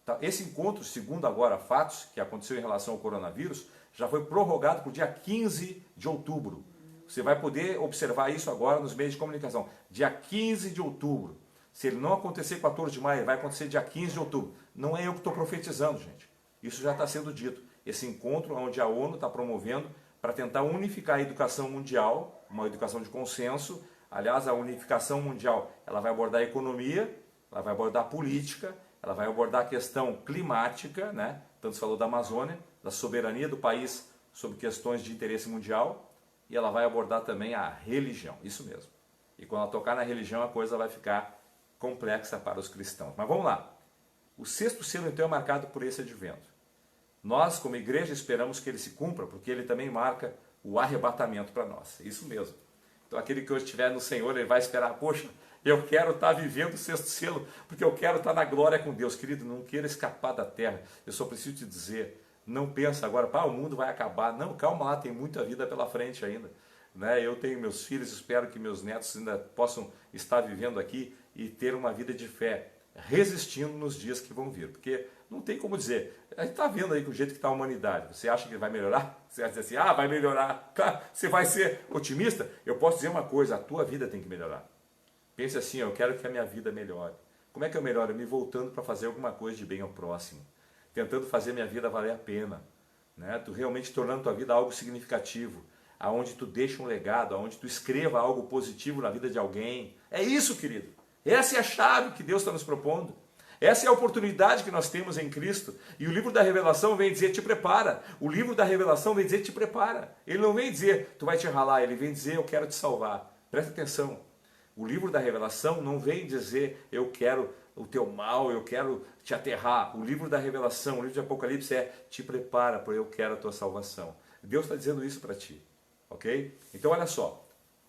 Tá? Esse encontro, segundo agora fatos que aconteceu em relação ao coronavírus, já foi prorrogado para o dia 15 de outubro. Você vai poder observar isso agora nos meios de comunicação. Dia 15 de outubro. Se ele não acontecer 14 de maio, vai acontecer dia 15 de outubro. Não é eu que estou profetizando, gente. Isso já está sendo dito. Esse encontro onde a ONU está promovendo para tentar unificar a educação mundial, uma educação de consenso. Aliás, a unificação mundial ela vai abordar a economia, ela vai abordar a política, ela vai abordar a questão climática, né? Tanto se falou da Amazônia, da soberania do país sobre questões de interesse mundial, e ela vai abordar também a religião, isso mesmo. E quando ela tocar na religião, a coisa vai ficar complexa para os cristãos. Mas vamos lá. O sexto selo, então, é marcado por esse advento. Nós, como igreja, esperamos que ele se cumpra, porque ele também marca o arrebatamento para nós. Isso mesmo. Então, aquele que hoje estiver no Senhor, ele vai esperar, poxa, eu quero estar vivendo o sexto selo, porque eu quero estar na glória com Deus. Querido, não queira escapar da terra. Eu só preciso te dizer, não pensa agora, o mundo vai acabar. Não, calma lá, tem muita vida pela frente ainda. Né? Eu tenho meus filhos, espero que meus netos ainda possam estar vivendo aqui e ter uma vida de fé. resistindo nos dias que vão vir. Porque não tem como dizer, a gente está vendo aí com o jeito que está a humanidade. Você acha que vai melhorar? Você vai dizer assim, vai melhorar. Você vai ser otimista? Eu posso dizer uma coisa, a tua vida tem que melhorar. Pense assim, eu quero que a minha vida melhore. Como é que eu melhoro? Me voltando para fazer alguma coisa de bem ao próximo. Tentando fazer minha vida valer a pena. Né? Tu realmente tornando tua vida algo significativo. Aonde tu deixa um legado, aonde tu escreva algo positivo na vida de alguém. É isso, querido. Essa é a chave que Deus está nos propondo. Essa é a oportunidade que nós temos em Cristo. E o livro da revelação vem dizer, te prepara. O livro da revelação vem dizer, te prepara. Ele não vem dizer, tu vai te ralar. Ele vem dizer, eu quero te salvar. Presta atenção. O livro da revelação não vem dizer, eu quero o teu mal, eu quero te aterrar. O livro da revelação, o livro de Apocalipse é, te prepara, porque eu quero a tua salvação. Deus está dizendo isso para ti. Ok? Então olha só.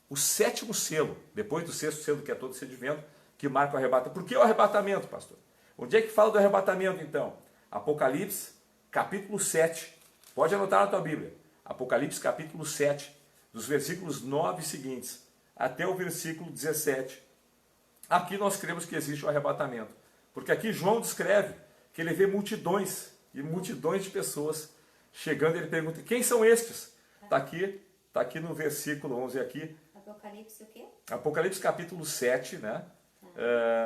O sétimo selo, depois do sexto selo, que é todo esse advento, que marca o arrebatamento. Por que o arrebatamento, pastor? Onde é que fala do arrebatamento, então? Apocalipse, capítulo 7. Pode anotar na tua Bíblia. Apocalipse, capítulo 7, dos versículos 9 seguintes, até o versículo 17. Aqui nós cremos que existe o arrebatamento. Porque aqui João descreve que ele vê multidões, e multidões de pessoas chegando, e ele pergunta, quem são estes? Está aqui no versículo, vamos ver aqui.
Apocalipse o quê?
Apocalipse capítulo 7, né?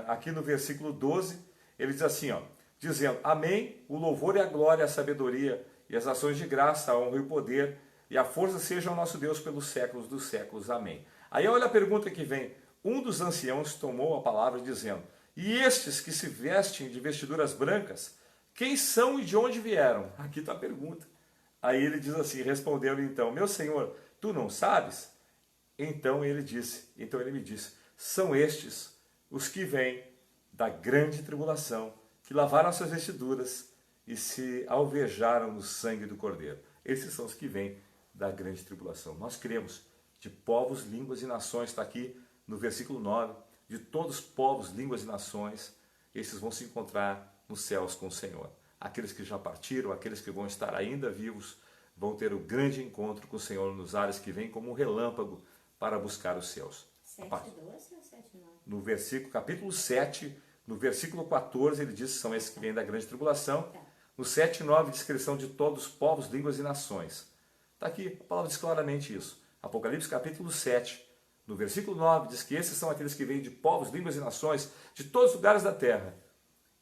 Aqui no versículo 12, ele diz assim, ó, dizendo, amém, o louvor e a glória, a sabedoria e as ações de graça, a honra e o poder e a força sejam ao nosso Deus pelos séculos dos séculos, amém. Aí olha a pergunta que vem, um dos anciãos tomou a palavra dizendo, e estes que se vestem de vestiduras brancas, quem são e de onde vieram? Aqui está a pergunta. Aí ele diz assim, respondeu-lhe então, meu senhor, tu não sabes? Então ele me disse, são estes os que vêm da grande tribulação, que lavaram as suas vestiduras e se alvejaram no sangue do Cordeiro. Esses são os que vêm da grande tribulação. Nós cremos de povos, línguas e nações, está aqui no versículo 9, de todos os povos, línguas e nações, esses vão se encontrar nos céus com o Senhor. Aqueles que já partiram, aqueles que vão estar ainda vivos, vão ter o grande encontro com o Senhor nos ares que vem como um relâmpago para buscar os céus.
7:12 ou 7:9?
No versículo, capítulo 7, no versículo 14, ele diz que são esses que vêm da grande tribulação.
Tá.
No 7:9, descrição de todos os povos, línguas e nações. Está aqui, a palavra diz claramente isso. Apocalipse capítulo 7, no versículo 9, diz que esses são aqueles que vêm de povos, línguas e nações, de todos os lugares da terra.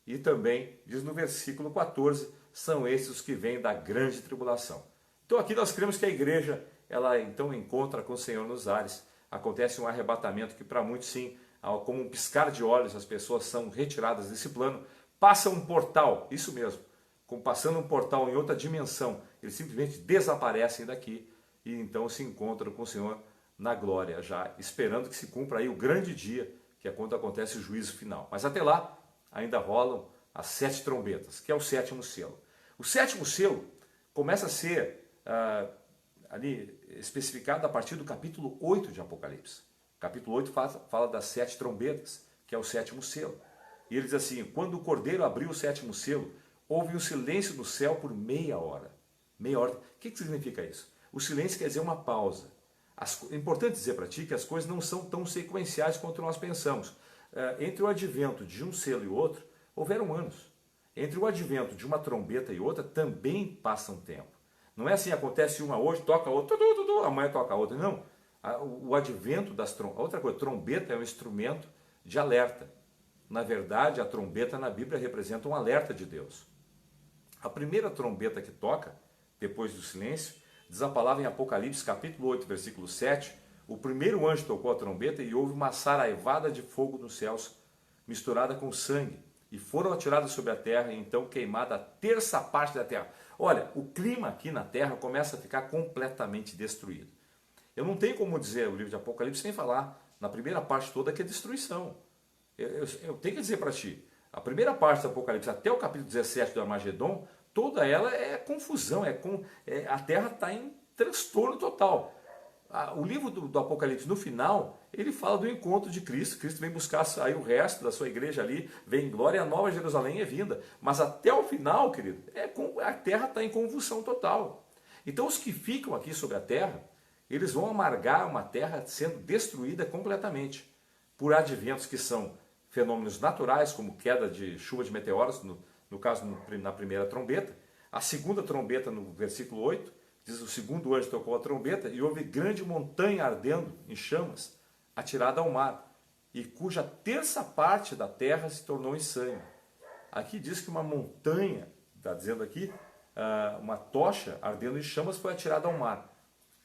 E também, diz no versículo 14, são esses os que vêm da grande tribulação. Então aqui nós cremos que a igreja, ela então encontra com o Senhor nos ares. Acontece um arrebatamento que para muitos sim, como um piscar de olhos, as pessoas são retiradas desse plano, passa um portal, isso mesmo, como passando um portal em outra dimensão, eles simplesmente desaparecem daqui e então se encontram com o Senhor na glória, já esperando que se cumpra aí o grande dia, que é quando acontece o juízo final. Mas até lá, ainda rolam as 7 trombetas, que é o sétimo selo. O sétimo selo começa a ser ali especificado a partir do capítulo 8 de Apocalipse. O capítulo 8 fala das 7 trombetas, que é o sétimo selo. E ele diz assim, quando o Cordeiro abriu o sétimo selo, houve um silêncio no céu por meia hora. Meia hora. O que significa isso? O silêncio quer dizer uma pausa. É importante dizer para ti que as coisas não são tão sequenciais quanto nós pensamos. Entre o advento de um selo e o outro, houveram anos. Entre o advento de uma trombeta e outra, também passa um tempo. Não é assim, acontece uma hoje, toca a outra, amanhã toca a outra. Não. O advento das trombetas. Outra coisa, trombeta é um instrumento de alerta. Na verdade, a trombeta na Bíblia representa um alerta de Deus. A primeira trombeta que toca, depois do silêncio, diz a palavra em Apocalipse, capítulo 8, versículo 7, o primeiro anjo tocou a trombeta e houve uma saraivada de fogo nos céus, misturada com sangue, e foram atiradas sobre a terra e então queimada a terça parte da terra. Olha, o clima aqui na terra começa a ficar completamente destruído. Eu não tenho como dizer o livro de Apocalipse sem falar na primeira parte toda que é destruição. Eu tenho que dizer para ti, a primeira parte do Apocalipse até o capítulo 17 do Armagedon, toda ela é confusão, a terra está em transtorno total. O livro do Apocalipse, no final, ele fala do encontro de Cristo. Cristo vem buscar aí o resto da sua igreja ali, vem em glória, a nova Jerusalém é vinda. Mas até o final, querido, a terra está em convulsão total. Então os que ficam aqui sobre a terra, eles vão amargar uma terra sendo destruída completamente por adventos que são fenômenos naturais, como queda de chuva de meteoros, no caso na primeira trombeta. A segunda trombeta, no versículo 8, diz: o segundo anjo tocou a trombeta e houve grande montanha ardendo em chamas, atirada ao mar, e cuja terça parte da terra se tornou em sangue. Aqui diz que uma montanha, está dizendo aqui, uma tocha ardendo em chamas foi atirada ao mar.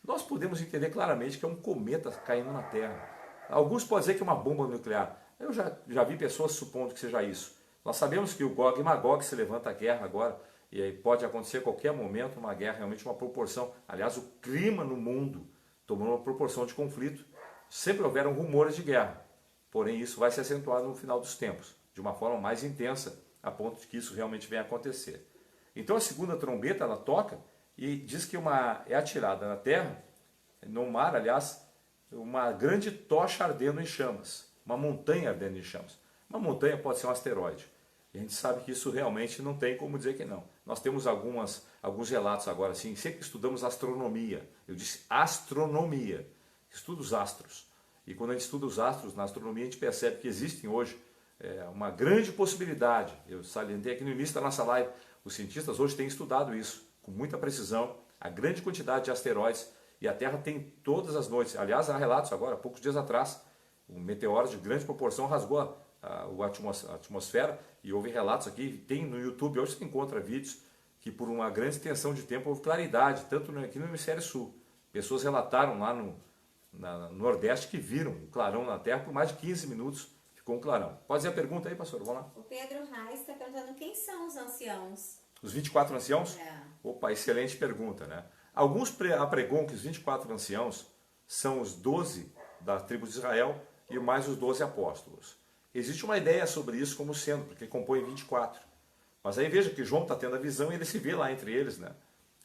Nós podemos entender claramente que é um cometa caindo na Terra. Alguns podem dizer que é uma bomba nuclear. Eu já vi pessoas supondo que seja isso. Nós sabemos que o Gog e Magog se levanta a guerra agora, e aí pode acontecer a qualquer momento uma guerra, realmente uma proporção. Aliás, o clima no mundo tomou uma proporção de conflito. Sempre houveram rumores de guerra, porém isso vai se acentuar no final dos tempos, de uma forma mais intensa, a ponto de que isso realmente venha a acontecer. Então a segunda trombeta, ela toca e diz que é atirada na terra, no mar, aliás, uma grande tocha ardendo em chamas, uma montanha ardendo em chamas. Uma montanha pode ser um asteroide. E a gente sabe que isso realmente não tem como dizer que não. Nós temos alguns relatos agora, assim, sempre estudamos astronomia. Eu disse astronomia, estuda os astros. E quando a gente estuda os astros na astronomia, a gente percebe que existem hoje uma grande possibilidade. Eu salientei aqui no início da nossa live, os cientistas hoje têm estudado isso com muita precisão, a grande quantidade de asteroides, e a Terra tem todas as noites. Aliás, há relatos agora, poucos dias atrás, um meteoro de grande proporção rasgou a atmosfera, e houve relatos aqui, tem no YouTube, hoje você encontra vídeos, que por uma grande extensão de tempo houve claridade, tanto aqui no hemisfério sul. Pessoas relataram lá no Nordeste que viram um clarão na Terra por mais de 15 minutos, ficou um clarão. Pode fazer a pergunta aí, pastor? Vamos lá.
O Pedro Reis está perguntando quem são os anciãos.
Os 24 anciãos? Opa, excelente pergunta, né? Alguns apregam que os 24 anciãos são os 12 da tribo de Israel e mais os 12 apóstolos. Existe uma ideia sobre isso como sendo, porque compõem 24. Mas aí veja que João está tendo a visão e ele se vê lá entre eles, né?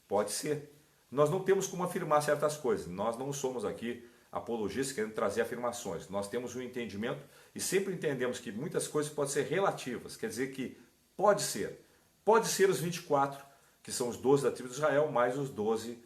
Pode ser. Nós não temos como afirmar certas coisas. Nós não somos aqui apologistas querendo trazer afirmações. Nós temos um entendimento e sempre entendemos que muitas coisas podem ser relativas. Quer dizer que pode ser. Pode ser os 24, que são os 12 da tribo de Israel, mais os 12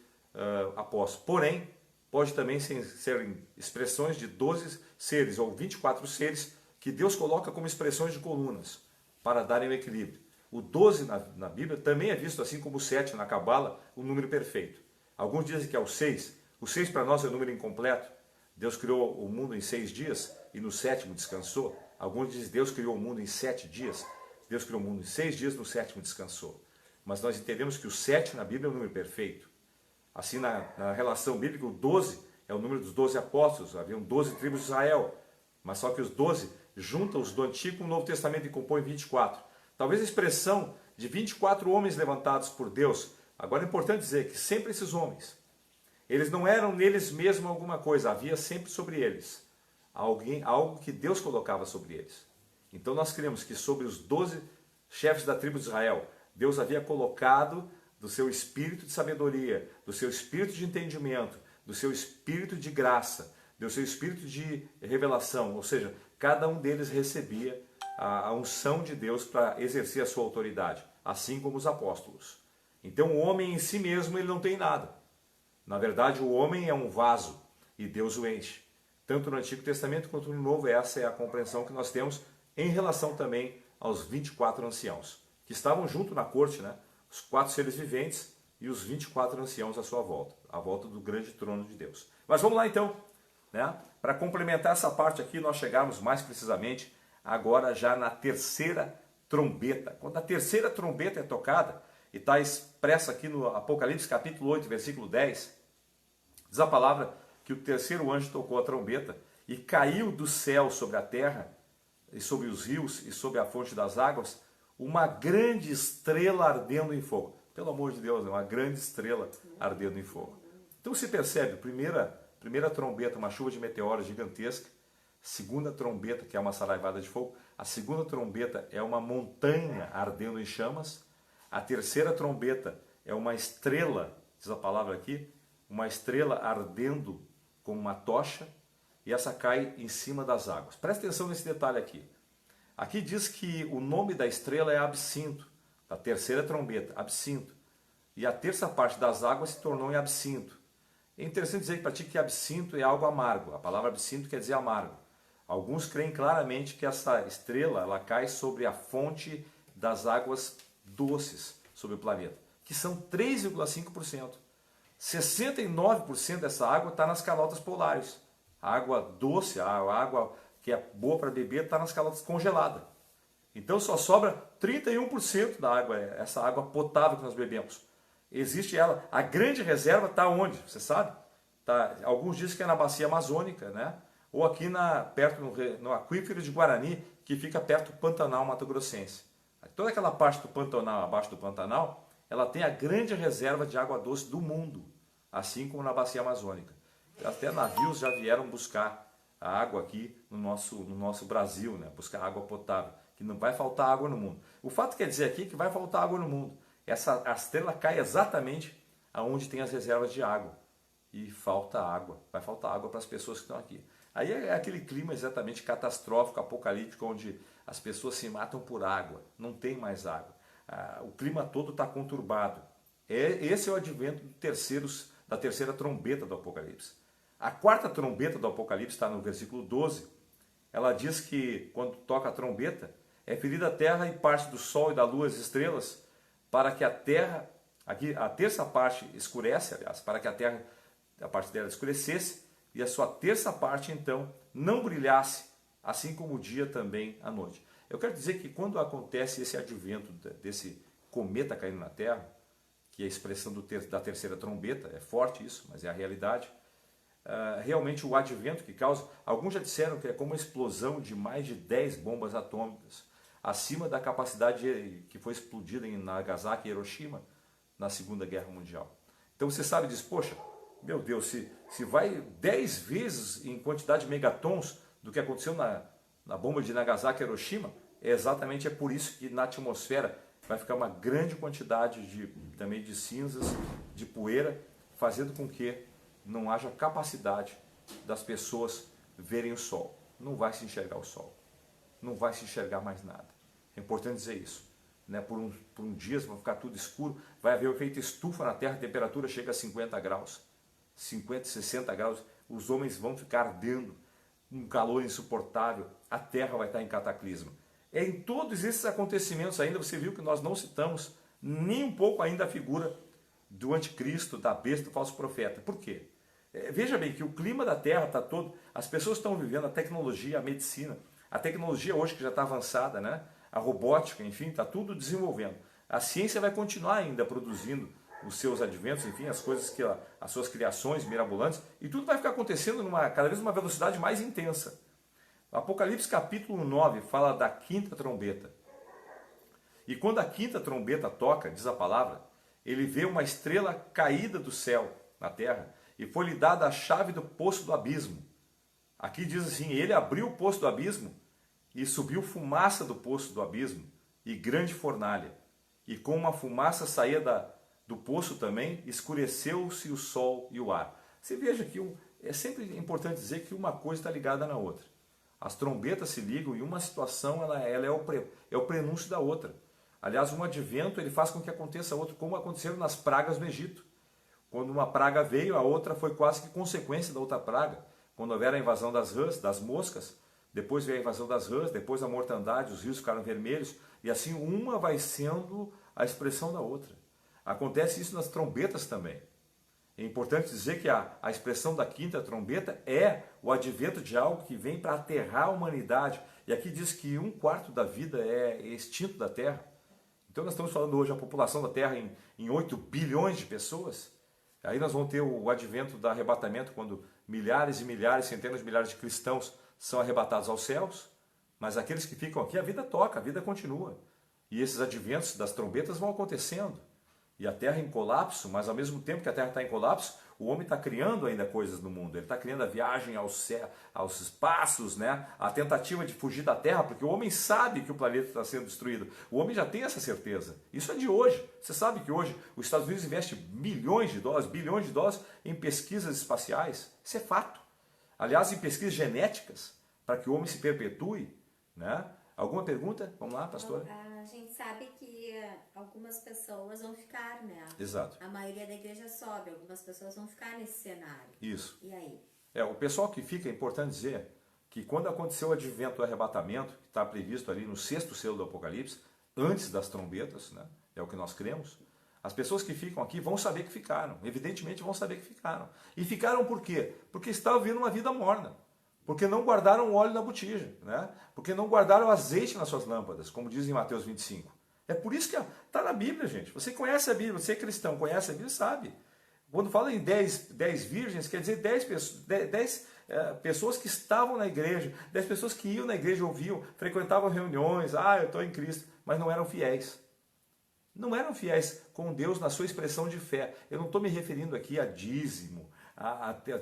apóstolos. Porém, pode também serem expressões de 12 seres, ou 24 seres, que Deus coloca como expressões de colunas, para darem o equilíbrio. O 12 na Bíblia também é visto assim como o 7 na Cabala, o número perfeito. Alguns dizem que é o 6. O 6 para nós é o número incompleto. Deus criou o mundo em 6 dias e no 7º descansou. Alguns dizem que Deus criou o mundo em 7 dias. Deus criou o mundo em 6 dias, no 7º descansou. Mas nós entendemos que o 7 na Bíblia é o número perfeito. Assim, na relação bíblica, o 12 é o número dos 12 apóstolos. Haviam 12 tribos de Israel. Mas só que os 12 juntam os do Antigo com o Novo Testamento e compõem 24. Talvez a expressão de 24 homens levantados por Deus. Agora é importante dizer que sempre esses homens, eles não eram neles mesmos alguma coisa. Havia sempre sobre eles algo que Deus colocava sobre eles. Então nós cremos que sobre os 12 chefes da tribo de Israel, Deus havia colocado do seu espírito de sabedoria, do seu espírito de entendimento, do seu espírito de graça, do seu espírito de revelação. Ou seja, cada um deles recebia a unção de Deus para exercer a sua autoridade, assim como os apóstolos. Então o homem em si mesmo ele não tem nada. Na verdade, o homem é um vaso e Deus o enche. Tanto no Antigo Testamento quanto no Novo, essa é a compreensão que nós temos em relação também aos 24 anciãos, que estavam junto na corte, né? Os 4 seres viventes e os 24 anciãos à sua volta, à volta do grande trono de Deus. Mas vamos lá então, né? Para complementar essa parte aqui, nós chegamos mais precisamente agora já na terceira trombeta. Quando a terceira trombeta é tocada, e está expressa aqui no Apocalipse capítulo 8, versículo 10, diz a palavra que o terceiro anjo tocou a trombeta e caiu do céu sobre a terra, e sobre os rios, e sobre a fonte das águas, uma grande estrela ardendo em fogo. Pelo amor de Deus, uma grande estrela ardendo em fogo. Então se percebe, primeira trombeta, uma chuva de meteoros gigantesca, segunda trombeta, que é uma saraivada de fogo, a segunda trombeta é uma montanha ardendo em chamas, a terceira trombeta é uma estrela, diz a palavra aqui, uma estrela ardendo como uma tocha, e essa cai em cima das águas. Presta atenção nesse detalhe aqui. Aqui diz que o nome da estrela é absinto, da terceira trombeta, absinto. E a terça parte das águas se tornou em absinto. É interessante dizer para ti que absinto é algo amargo. A palavra absinto quer dizer amargo. Alguns creem claramente que essa estrela ela cai sobre a fonte das águas doces sobre o planeta, que são 3,5%. 69% dessa água está nas calotas polares. A água doce, a água que é boa para beber, está nas calotas congelada. Então só sobra 31% da água, essa água potável que nós bebemos. Existe ela. A grande reserva está onde? Você sabe? Alguns dizem que é na bacia amazônica, né? Ou aqui perto no aquífero de Guarani, que fica perto do Pantanal Mato-Grossense. Toda aquela parte do Pantanal, abaixo do Pantanal, ela tem a grande reserva de água doce do mundo, assim como na bacia amazônica. Até navios já vieram buscar a água aqui no nosso Brasil, né? Buscar água potável, que não vai faltar água no mundo. O fato quer dizer aqui que vai faltar água no mundo. A estrela cai exatamente aonde tem as reservas de água. E falta água, vai faltar água para as pessoas que estão aqui. Aí é aquele clima exatamente catastrófico, apocalíptico, onde as pessoas se matam por água, não tem mais água. O clima todo está conturbado. Esse é o advento da terceira trombeta do Apocalipse. A quarta trombeta do Apocalipse está no versículo 12. Ela diz que quando toca a trombeta, é ferida a terra e parte do sol e da lua as estrelas, para que a terra, aqui a terça parte escurece, aliás, para que a terra, a parte dela escurecesse, e a sua terça parte, então, não brilhasse, assim como o dia também à noite. Eu quero dizer que quando acontece esse advento desse cometa caindo na Terra, que é a expressão da terceira trombeta, é forte isso, mas é a realidade, realmente o advento que causa, alguns já disseram que é como uma explosão de mais de 10 bombas atômicas, acima da capacidade que foi explodida em Nagasaki e Hiroshima na Segunda Guerra Mundial. Então você sabe disso, poxa, meu Deus, se vai 10 vezes em quantidade de megatons do que aconteceu na bomba de Nagasaki e Hiroshima, exatamente é por isso que na atmosfera vai ficar uma grande quantidade também de cinzas, de poeira, fazendo com que não haja capacidade das pessoas verem o sol. Não vai se enxergar o sol. Não vai se enxergar mais nada. É importante dizer isso. Né? Por um dia vai ficar tudo escuro, vai haver um efeito estufa na Terra, a temperatura chega a 50 graus, 50, 60 graus, os homens vão ficar ardendo, um calor insuportável, a Terra vai estar em cataclisma. Em todos esses acontecimentos ainda, você viu que nós não citamos nem um pouco ainda a figura do anticristo, da besta, do falso profeta. Por quê? Veja bem que o clima da Terra está todo, as pessoas estão vivendo a tecnologia, a medicina, a tecnologia hoje que já está avançada, né? A robótica, enfim, está tudo desenvolvendo. A ciência vai continuar ainda produzindo os seus adventos, enfim, as coisas as suas criações mirabolantes, e tudo vai ficar acontecendo cada vez uma velocidade mais intensa. O Apocalipse capítulo 9 fala da quinta trombeta. E quando a quinta trombeta toca, diz a palavra, ele vê uma estrela caída do céu na terra, e foi-lhe dada a chave do poço do abismo. Aqui diz assim, ele abriu o poço do abismo, e subiu fumaça do poço do abismo, e grande fornalha. E com uma fumaça saía do poço também, escureceu-se o sol e o ar. Você veja que é sempre importante dizer que uma coisa está ligada na outra. As trombetas se ligam e uma situação ela é o prenúncio da outra. Aliás, um advento ele faz com que aconteça outro, como aconteceu nas pragas no Egito. Quando uma praga veio, a outra foi quase que consequência da outra praga. Quando houver a invasão das rãs, das moscas, depois veio a invasão das rãs, depois a mortandade, os rios ficaram vermelhos, e assim uma vai sendo a expressão da outra. Acontece isso nas trombetas também. É importante dizer que a expressão da quinta trombeta é o advento de algo que vem para aterrar a humanidade. E aqui diz que 1/4 da vida é extinto da Terra. Então nós estamos falando hoje a população da Terra em 8 bilhões de pessoas. Aí nós vamos ter o advento do arrebatamento, quando milhares e milhares, centenas de milhares de cristãos são arrebatados aos céus. Mas aqueles que ficam aqui, a vida toca, a vida continua. E esses adventos das trombetas vão acontecendo. E a Terra em colapso, mas ao mesmo tempo que a Terra está em colapso, o homem está criando ainda coisas no mundo. Ele está criando a viagem aos espaços, né? A tentativa de fugir da Terra, porque o homem sabe que o planeta está sendo destruído. O homem já tem essa certeza. Isso é de hoje. Você sabe que hoje os Estados Unidos investem bilhões de dólares em pesquisas espaciais. Isso é fato. Aliás, em pesquisas genéticas, para que o homem se perpetue, né? Alguma pergunta? Vamos lá, pastora?
A gente sabe que algumas pessoas vão ficar, né?
Exato.
A maioria da igreja sobe, algumas pessoas vão ficar nesse cenário.
Isso.
E aí?
O pessoal que fica, é importante dizer, que quando aconteceu o advento do arrebatamento, que está previsto ali no 6º selo do Apocalipse, antes das trombetas, né? É o que nós cremos, as pessoas que ficam aqui vão saber que ficaram, evidentemente vão saber que ficaram. E ficaram por quê? Porque estavam vivendo uma vida morna, porque não guardaram óleo na botija, né? Porque não guardaram azeite nas suas lâmpadas, como diz em Mateus 25. É por isso que está na Bíblia, gente. Você conhece a Bíblia, você é cristão, conhece a Bíblia, sabe. Quando fala em 10 virgens, quer dizer 10 pessoas que estavam na igreja, 10 pessoas que iam na igreja, ouviam, frequentavam reuniões, eu estou em Cristo, mas não eram fiéis. Não eram fiéis com Deus na sua expressão de fé. Eu não estou me referindo aqui a dízimo,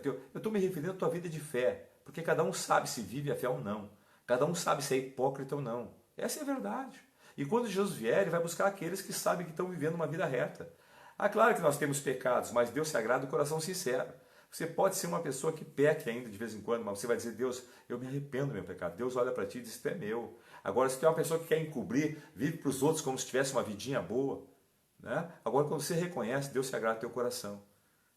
eu estou me referindo à tua vida de fé, porque cada um sabe se vive a fé ou não. Cada um sabe se é hipócrita ou não. Essa é a verdade. E quando Jesus vier, ele vai buscar aqueles que sabem que estão vivendo uma vida reta. Claro que nós temos pecados, mas Deus se agrada do coração sincero. Você pode ser uma pessoa que peque ainda de vez em quando, mas você vai dizer, Deus, eu me arrependo do meu pecado. Deus olha para ti e diz, isso é meu. Agora, se tu é uma pessoa que quer encobrir, vive para os outros como se tivesse uma vidinha boa, né? Agora, quando você reconhece, Deus se agrada do teu coração.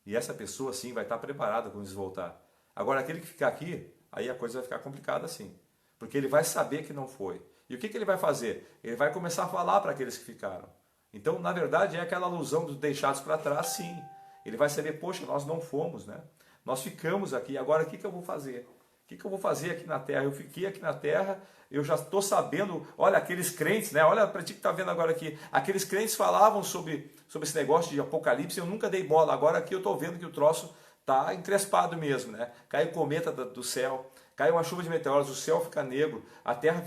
E essa pessoa, sim, vai estar preparada quando eles voltar. Agora, aquele que ficar aqui, aí a coisa vai ficar complicada, sim. Porque ele vai saber que não foi. E o que ele vai fazer? Ele vai começar a falar para aqueles que ficaram. Então, na verdade, é aquela alusão dos deixados para trás, sim. Ele vai saber, poxa, nós não fomos, né? Nós ficamos aqui, agora o que eu vou fazer? O que eu vou fazer aqui na terra? Eu fiquei aqui na terra, eu já estou sabendo, olha, aqueles crentes, né? Olha para ti que está vendo agora aqui, aqueles crentes falavam sobre esse negócio de Apocalipse, eu nunca dei bola, agora aqui eu estou vendo que o troço está encrespado mesmo, né? Cai um cometa do céu, cai uma chuva de meteoros, o céu fica negro, a terra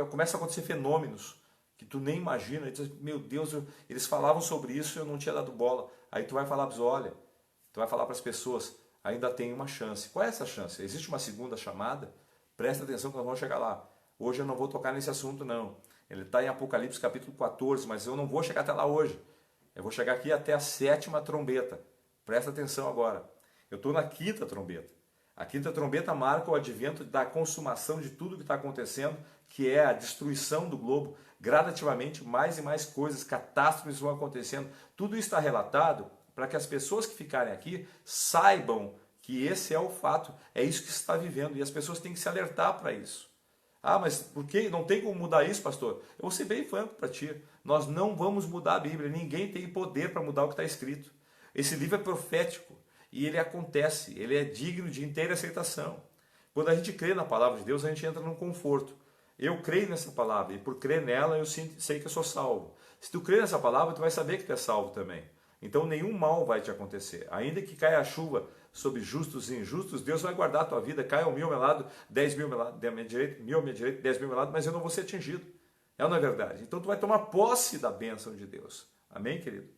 começa a acontecer fenômenos que tu nem imagina, e tu diz, meu Deus, eles falavam sobre isso e eu não tinha dado bola. Aí tu vai falar para olha, tu vai falar para as pessoas, ainda tem uma chance. Qual é essa chance? Existe uma segunda chamada? Presta atenção que nós vamos chegar lá. Hoje eu não vou tocar nesse assunto não. Ele está em Apocalipse capítulo 14, mas eu não vou chegar até lá hoje. Eu vou chegar aqui até a 7ª trombeta. Presta atenção agora. Eu estou na 5ª trombeta. A 5ª trombeta marca o advento da consumação de tudo que está acontecendo, que é a destruição do globo. Gradativamente, mais e mais coisas, catástrofes vão acontecendo. Tudo isso está relatado para que as pessoas que ficarem aqui saibam que esse é o fato, é isso que se está vivendo. E as pessoas têm que se alertar para isso. Mas por que? Não tem como mudar isso, pastor? Eu vou ser bem franco para ti. Nós não vamos mudar a Bíblia. Ninguém tem poder para mudar o que está escrito. Esse livro é profético. E ele acontece, ele é digno de inteira aceitação. Quando a gente crê na palavra de Deus, a gente entra num conforto. Eu creio nessa palavra e por crer nela eu sei que eu sou salvo. Se tu crê nessa palavra, tu vai saber que tu é salvo também. Então nenhum mal vai te acontecer. Ainda que caia a chuva sobre justos e injustos, Deus vai guardar a tua vida. Caia 1.000 ao meu lado, 10.000 ao meu lado, 1.000 à minha direita, 1.000 à minha direita, 10.000 ao meu lado, mas eu não vou ser atingido. É ou não é verdade? Então tu vai tomar posse da bênção de Deus. Amém, querido?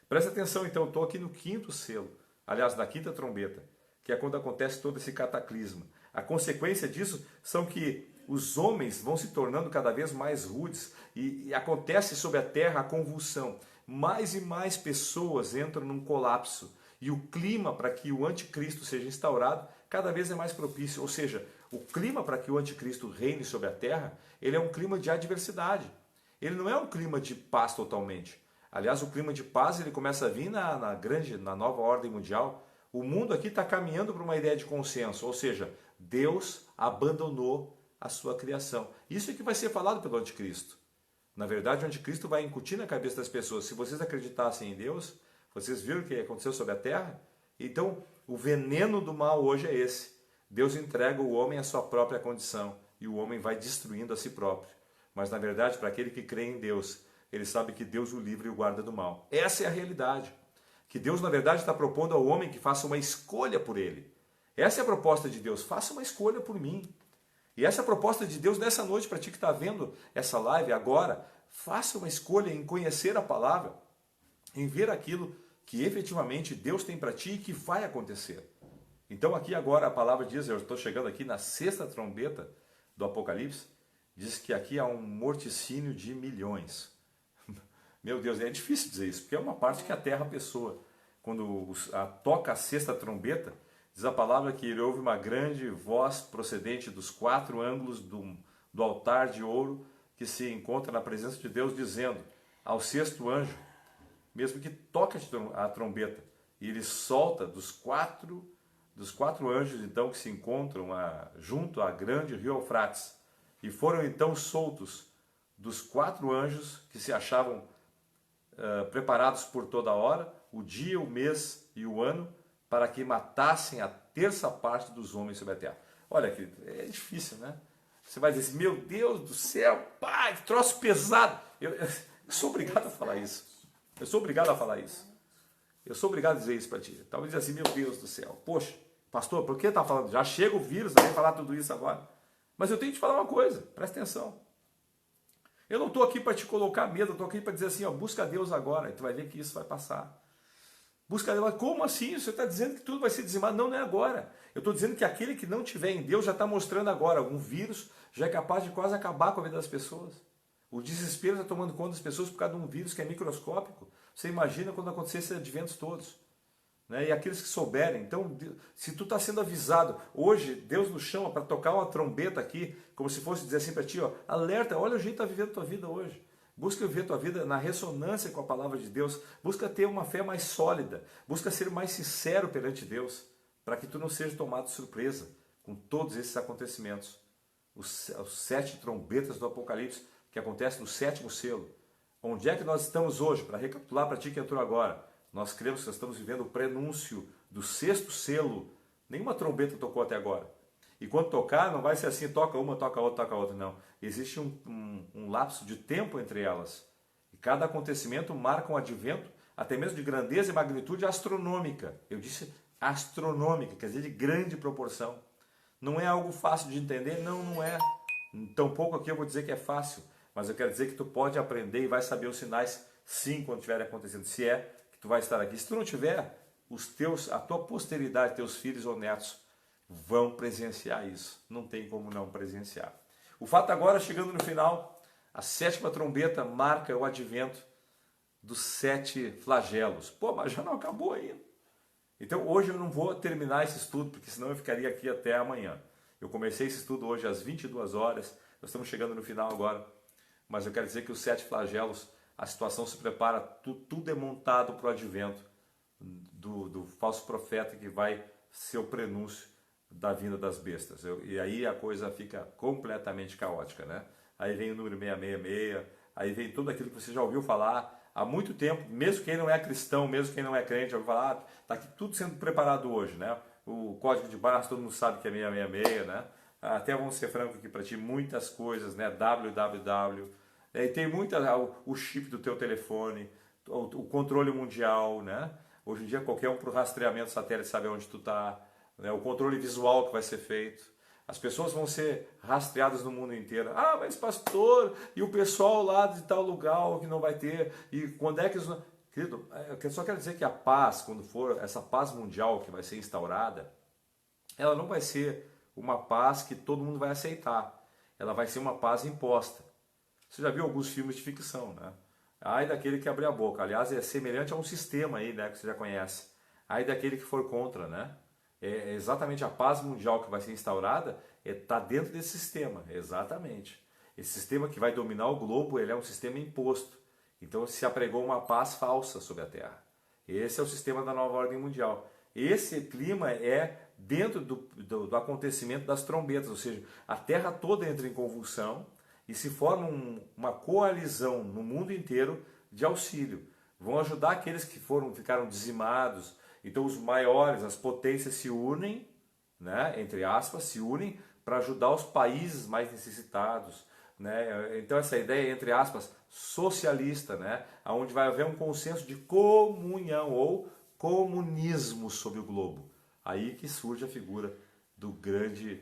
Presta atenção então, eu estou aqui no 5º selo. Aliás, na 5ª trombeta, que é quando acontece todo esse cataclisma. A consequência disso são que os homens vão se tornando cada vez mais rudes e acontece sobre a terra a convulsão. Mais e mais pessoas entram num colapso e o clima para que o anticristo seja instaurado cada vez é mais propício. Ou seja, o clima para que o anticristo reine sobre a terra, ele é um clima de adversidade. Ele não é um clima de paz totalmente. Aliás, o clima de paz ele começa a vir na nova ordem mundial. O mundo aqui está caminhando para uma ideia de consenso, ou seja, Deus abandonou a sua criação. Isso é que vai ser falado pelo anticristo. Na verdade, o anticristo vai incutir na cabeça das pessoas. Se vocês acreditassem em Deus, vocês viram o que aconteceu sobre a terra? Então, o veneno do mal hoje é esse. Deus entrega o homem à sua própria condição e o homem vai destruindo a si próprio. Mas, na verdade, para aquele que crê em Deus, ele sabe que Deus o livra e o guarda do mal. Essa é a realidade. Que Deus, na verdade, está propondo ao homem que faça uma escolha por ele. Essa é a proposta de Deus. Faça uma escolha por mim. E essa é a proposta de Deus nessa noite para ti que está vendo essa live agora. Faça uma escolha em conhecer a palavra, em ver aquilo que efetivamente Deus tem para ti e que vai acontecer. Então aqui agora a palavra diz, eu estou chegando aqui na 6ª trombeta do Apocalipse, diz que aqui há um morticínio de milhões. Meu Deus, é difícil dizer isso, porque é uma parte que aterra a pessoa. Quando toca a 6ª trombeta, diz a palavra que houve uma grande voz procedente dos 4 ângulos do altar de ouro que se encontra na presença de Deus, dizendo ao 6º anjo, mesmo que toque a trombeta, e ele solta dos dos 4 anjos então que se encontram junto à grande rio Eufrates, e foram então soltos dos 4 anjos que se achavam preparados por toda hora, o dia, o mês e o ano, para que matassem a terça parte dos homens sobre a terra. Olha, querido, é difícil, né? Você vai dizer assim, meu Deus do céu, pai, que troço pesado. Eu sou obrigado a falar isso. Eu sou obrigado a falar isso. Eu sou obrigado a dizer isso para ti. Talvez assim, meu Deus do céu, poxa, pastor, por que está falando? Já chega o vírus, vai falar tudo isso agora. Mas eu tenho que te falar uma coisa, presta atenção. Eu não estou aqui para te colocar medo, eu estou aqui para dizer assim, ó, busca Deus agora, e tu vai ver que isso vai passar. Busca Deus, como assim? Você está dizendo que tudo vai ser dizimado? Não, não é agora. Eu estou dizendo que aquele que não tiver em Deus já está mostrando agora. Um vírus já é capaz de quase acabar com a vida das pessoas. O desespero está tomando conta das pessoas por causa de um vírus que é microscópico. Você imagina quando acontecer esses adventos todos. Né? E aqueles que souberem. Então, se tu está sendo avisado, hoje Deus nos chama para tocar uma trombeta aqui, como se fosse dizer assim para ti, ó, alerta, olha o jeito que está vivendo a tua vida hoje. Busca viver a tua vida na ressonância com a palavra de Deus. Busca ter uma fé mais sólida. Busca ser mais sincero perante Deus, para que tu não seja tomado de surpresa com todos esses acontecimentos. Os 7 trombetas do Apocalipse, que acontece no 7º selo. Onde é que nós estamos hoje? Para recapitular para ti que entrou agora. Nós cremos que nós estamos vivendo o prenúncio do 6º selo. Nenhuma trombeta tocou até agora. E quando tocar, não vai ser assim, toca uma, toca outra, toca outra, não. Existe um lapso de tempo entre elas. E cada acontecimento marca um advento, até mesmo de grandeza e magnitude astronômica. Eu disse astronômica, quer dizer de grande proporção. Não é algo fácil de entender? Não, não é. Tampouco aqui eu vou dizer que é fácil. Mas eu quero dizer que tu pode aprender e vai saber os sinais, sim, quando estiver acontecendo. Se é que tu vai estar aqui. Se tu não tiver, a tua posteridade, teus filhos ou netos, vão presenciar isso. Não tem como não presenciar. O fato agora, chegando no final, a 7ª trombeta marca o advento dos 7 flagelos. Pô, mas já não acabou ainda. Então hoje eu não vou terminar esse estudo, porque senão eu ficaria aqui até amanhã. Eu comecei esse estudo hoje às 22 horas, nós estamos chegando no final agora. Mas eu quero dizer que os 7 flagelos, a situação se prepara, tudo é montado para o advento do falso profeta que vai ser o prenúncio da vinda das bestas. E aí a coisa fica completamente caótica, né? Aí vem o número 666, aí vem tudo aquilo que você já ouviu falar há muito tempo, mesmo quem não é cristão, mesmo quem não é crente, já ouviu falar, está aqui tudo sendo preparado hoje, né? O código de barras, todo mundo sabe que é 666, né? Até vamos ser franco aqui para ti, muitas coisas, né? www, e tem o chip do teu telefone, o controle mundial, né? Hoje em dia qualquer um para o rastreamento satélite sabe onde tu está, né? O controle visual que vai ser feito. As pessoas vão ser rastreadas no mundo inteiro. Ah, mas pastor, e o pessoal lá de tal lugar que não vai ter, e quando é que isso... Querido, eu só quero dizer que a paz, quando for essa paz mundial que vai ser instaurada, ela não vai ser uma paz que todo mundo vai aceitar. Ela vai ser uma paz imposta. Você já viu alguns filmes de ficção, né? Ai daquele que abrir a boca. Aliás, é semelhante a um sistema aí, né, que você já conhece. Ai daquele que for contra, né? É exatamente a paz mundial que vai ser instaurada, está dentro desse sistema, exatamente. Esse sistema que vai dominar o globo, ele é um sistema imposto. Então se apregou uma paz falsa sobre a Terra. Esse é o sistema da nova ordem mundial. Esse clima é dentro do acontecimento das trombetas, ou seja, a Terra toda entra em convulsão e se forma uma coalizão no mundo inteiro de auxílio. Vão ajudar aqueles que ficaram dizimados. Então os maiores, as potências se unem, né, entre aspas, se unem para ajudar os países mais necessitados, né? Então essa ideia, entre aspas, socialista, né, onde vai haver um consenso de comunhão ou comunismo sobre o globo. Aí que surge a figura do grande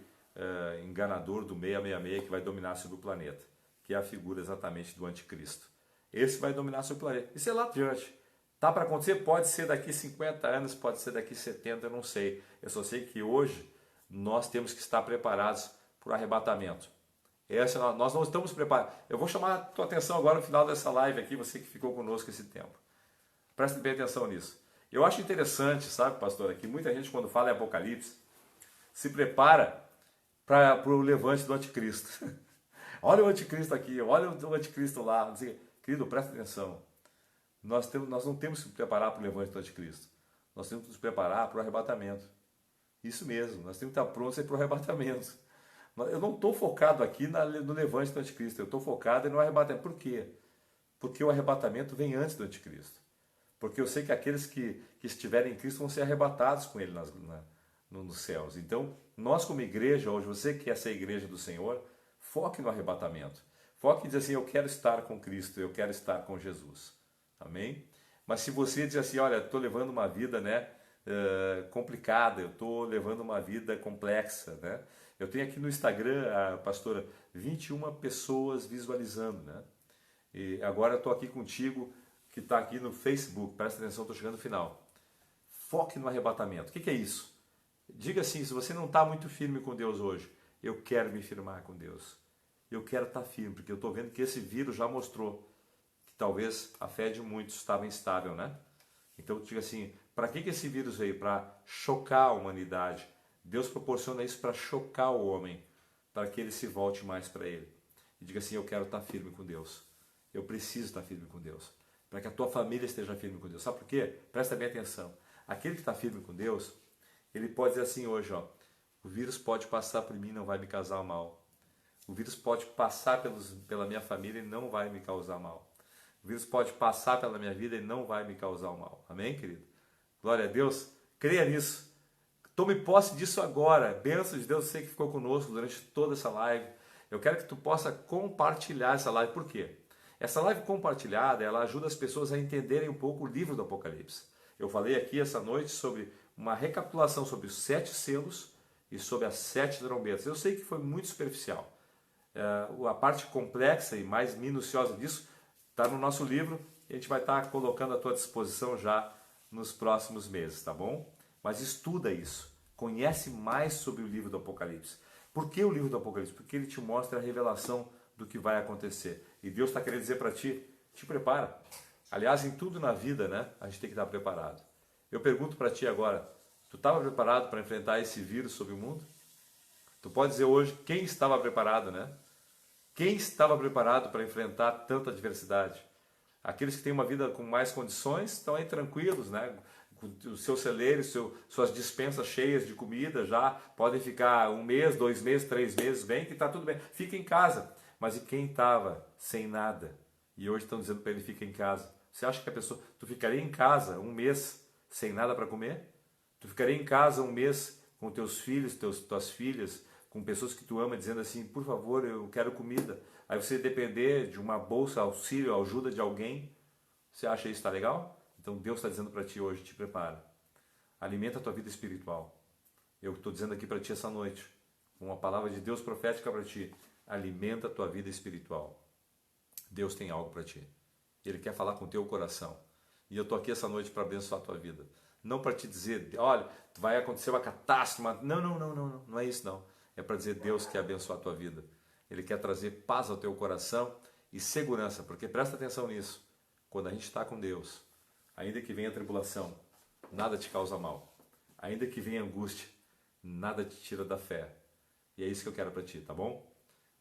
enganador do 666 que vai dominar sobre o planeta, que é a figura exatamente do anticristo. Esse vai dominar sobre o planeta. Isso é lá adiante. Tá para acontecer? Pode ser daqui 50 anos, pode ser daqui 70, eu não sei. Eu só sei que hoje nós temos que estar preparados para o arrebatamento. Nós não estamos preparados. Eu vou chamar a tua atenção agora no final dessa live aqui, você que ficou conosco esse tempo. Presta bem atenção nisso. Eu acho interessante, sabe, pastor, que muita gente quando fala em Apocalipse se prepara para o levante do anticristo. Olha o anticristo aqui, olha o anticristo lá. Querido, presta atenção. Nós não temos que nos preparar para o levante do anticristo. Nós temos que nos preparar para o arrebatamento. Isso mesmo, nós temos que estar prontos para o arrebatamento. Eu não estou focado aqui no levante do anticristo, eu estou focado no arrebatamento. Por quê? Porque o arrebatamento vem antes do anticristo. Porque eu sei que aqueles que estiverem em Cristo vão ser arrebatados com Ele nos céus. Então, nós como igreja, hoje, você que quer ser a igreja do Senhor, foque no arrebatamento. Foque e diz assim, eu quero estar com Cristo, eu quero estar com Jesus. Amém? Mas se você diz assim, olha, estou levando uma vida complicada, eu estou levando uma vida complexa, né? Eu tenho aqui no Instagram, pastora, 21 pessoas visualizando, né? E agora eu estou aqui contigo, que está aqui no Facebook, presta atenção, estou chegando no final. Foque no arrebatamento. O que é isso? Diga assim, se você não está muito firme com Deus hoje, eu quero me firmar com Deus. Eu quero estar firme, porque eu estou vendo que esse vírus já mostrou que talvez a fé de muitos estava instável, né? Então diga assim, para que esse vírus veio? Para chocar a humanidade. Deus proporciona isso para chocar o homem, para que ele se volte mais para Ele. E diga assim, eu quero estar firme com Deus. Eu preciso estar firme com Deus. Para que a tua família esteja firme com Deus. Sabe por quê? Presta bem atenção. Aquele que está firme com Deus, ele pode dizer assim hoje, ó, o vírus pode passar por mim e não vai me causar mal. O vírus pode passar pela minha família e não vai me causar mal. O vírus pode passar pela minha vida e não vai me causar o mal. Amém, querido? Glória a Deus. Creia nisso. Tome posse disso agora. Bênção de Deus, você que ficou conosco durante toda essa live. Eu quero que tu possa compartilhar essa live. Por quê? Essa live compartilhada, ela ajuda as pessoas a entenderem um pouco o livro do Apocalipse. Eu falei aqui essa noite sobre uma recapitulação sobre os 7 selos e sobre as 7 trombetas. Eu sei que foi muito superficial. A parte complexa e mais minuciosa disso está no nosso livro e a gente vai estar colocando à tua disposição já nos próximos meses, tá bom? Mas estuda isso, conhece mais sobre o livro do Apocalipse. Por que o livro do Apocalipse? Porque ele te mostra a revelação do que vai acontecer. E Deus está querendo dizer para ti, te prepara. Aliás, em tudo na vida, né, a gente tem que estar preparado. Eu pergunto para ti agora, tu estava preparado para enfrentar esse vírus sobre o mundo? Tu pode dizer hoje, quem estava preparado, né? Quem estava preparado para enfrentar tanta adversidade? Aqueles que têm uma vida com mais condições estão aí tranquilos, né? Com os seus celeiros, suas dispensas cheias de comida, já podem ficar 1 mês, 2 meses, 3 meses bem, que está tudo bem. Fica em casa. Mas e quem estava sem nada? E hoje estão dizendo para ele, fica em casa. Você acha que tu ficaria em casa 1 mês sem nada para comer? Tu ficaria em casa 1 mês com teus filhos, tuas filhas, com pessoas que tu ama, dizendo assim, por favor, eu quero comida. Aí você depender de uma bolsa, auxílio, ajuda de alguém. Você acha isso tá legal? Então Deus está dizendo para ti hoje, te prepara. Alimenta a tua vida espiritual. Eu estou dizendo aqui para ti essa noite, uma palavra de Deus profética para ti. Alimenta a tua vida espiritual. Deus tem algo para ti. Ele quer falar com o teu coração. E eu estou aqui essa noite para abençoar a tua vida. Não para te dizer, olha, vai acontecer uma catástrofe. Não é isso não. É para dizer, Deus quer abençoar a tua vida. Ele quer trazer paz ao teu coração e segurança. Porque presta atenção nisso. Quando a gente está com Deus, ainda que venha a tribulação, nada te causa mal. Ainda que venha angústia, nada te tira da fé. E é isso que eu quero para ti, tá bom?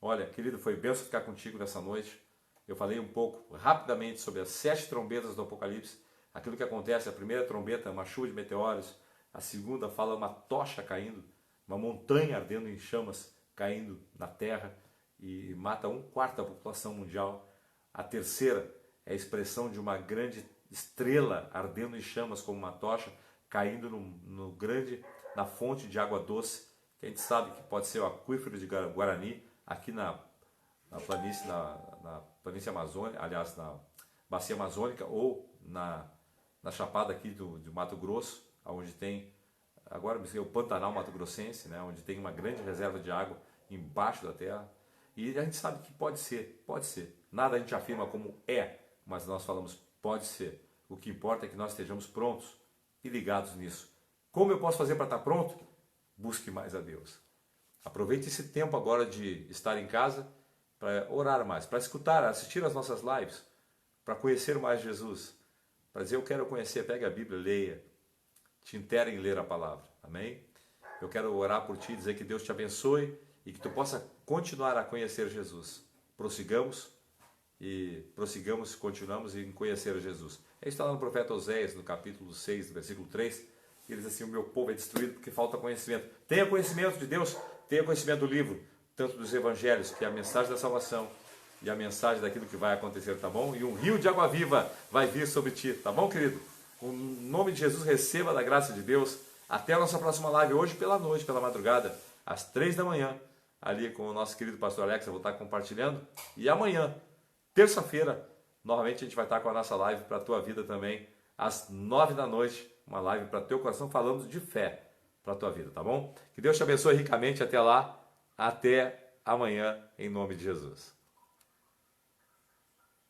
Olha, querido, foi bênção ficar contigo nessa noite. Eu falei um pouco, rapidamente, sobre as 7 trombetas do Apocalipse. Aquilo que acontece, a primeira trombeta é uma chuva de meteoros. A segunda fala uma tocha caindo, uma montanha ardendo em chamas, caindo na terra e mata 1/4 da população mundial. A terceira é a expressão de uma grande estrela ardendo em chamas como uma tocha, caindo na fonte de água doce, que a gente sabe que pode ser o aquífero de Guarani, aqui na planície amazônica, aliás, na bacia amazônica, ou na chapada aqui do Mato Grosso, onde tem, agora o Pantanal Mato Grossense, né, onde tem uma grande reserva de água embaixo da terra. E a gente sabe que pode ser. Nada a gente afirma como é, mas nós falamos pode ser. O que importa é que nós estejamos prontos e ligados nisso. Como eu posso fazer para estar pronto? Busque mais a Deus. Aproveite esse tempo agora de estar em casa para orar mais, para escutar, assistir as nossas lives, para conhecer mais Jesus, para dizer eu quero conhecer, pega a Bíblia, leia, te intere em ler a palavra, amém? Eu quero orar por ti, dizer que Deus te abençoe e que tu possa continuar a conhecer Jesus. Prossigamos, continuamos em conhecer Jesus. Está lá no profeta Oséias, no capítulo 6, versículo 3, E ele diz assim, o meu povo é destruído porque falta conhecimento. Tenha conhecimento de Deus, tenha conhecimento do livro, tanto dos evangelhos, que é a mensagem da salvação, e a mensagem daquilo que vai acontecer, tá bom? E um rio de água viva vai vir sobre ti, tá bom, querido? O nome de Jesus, receba da graça de Deus. Até a nossa próxima live, hoje pela noite, pela madrugada, às 3 da manhã, ali com o nosso querido pastor Alex, eu vou estar compartilhando. E amanhã, terça-feira, novamente a gente vai estar com a nossa live para a tua vida também, às 9 da noite, uma live para teu coração, falando de fé para a tua vida, tá bom? Que Deus te abençoe ricamente, até lá, até amanhã, em nome de Jesus.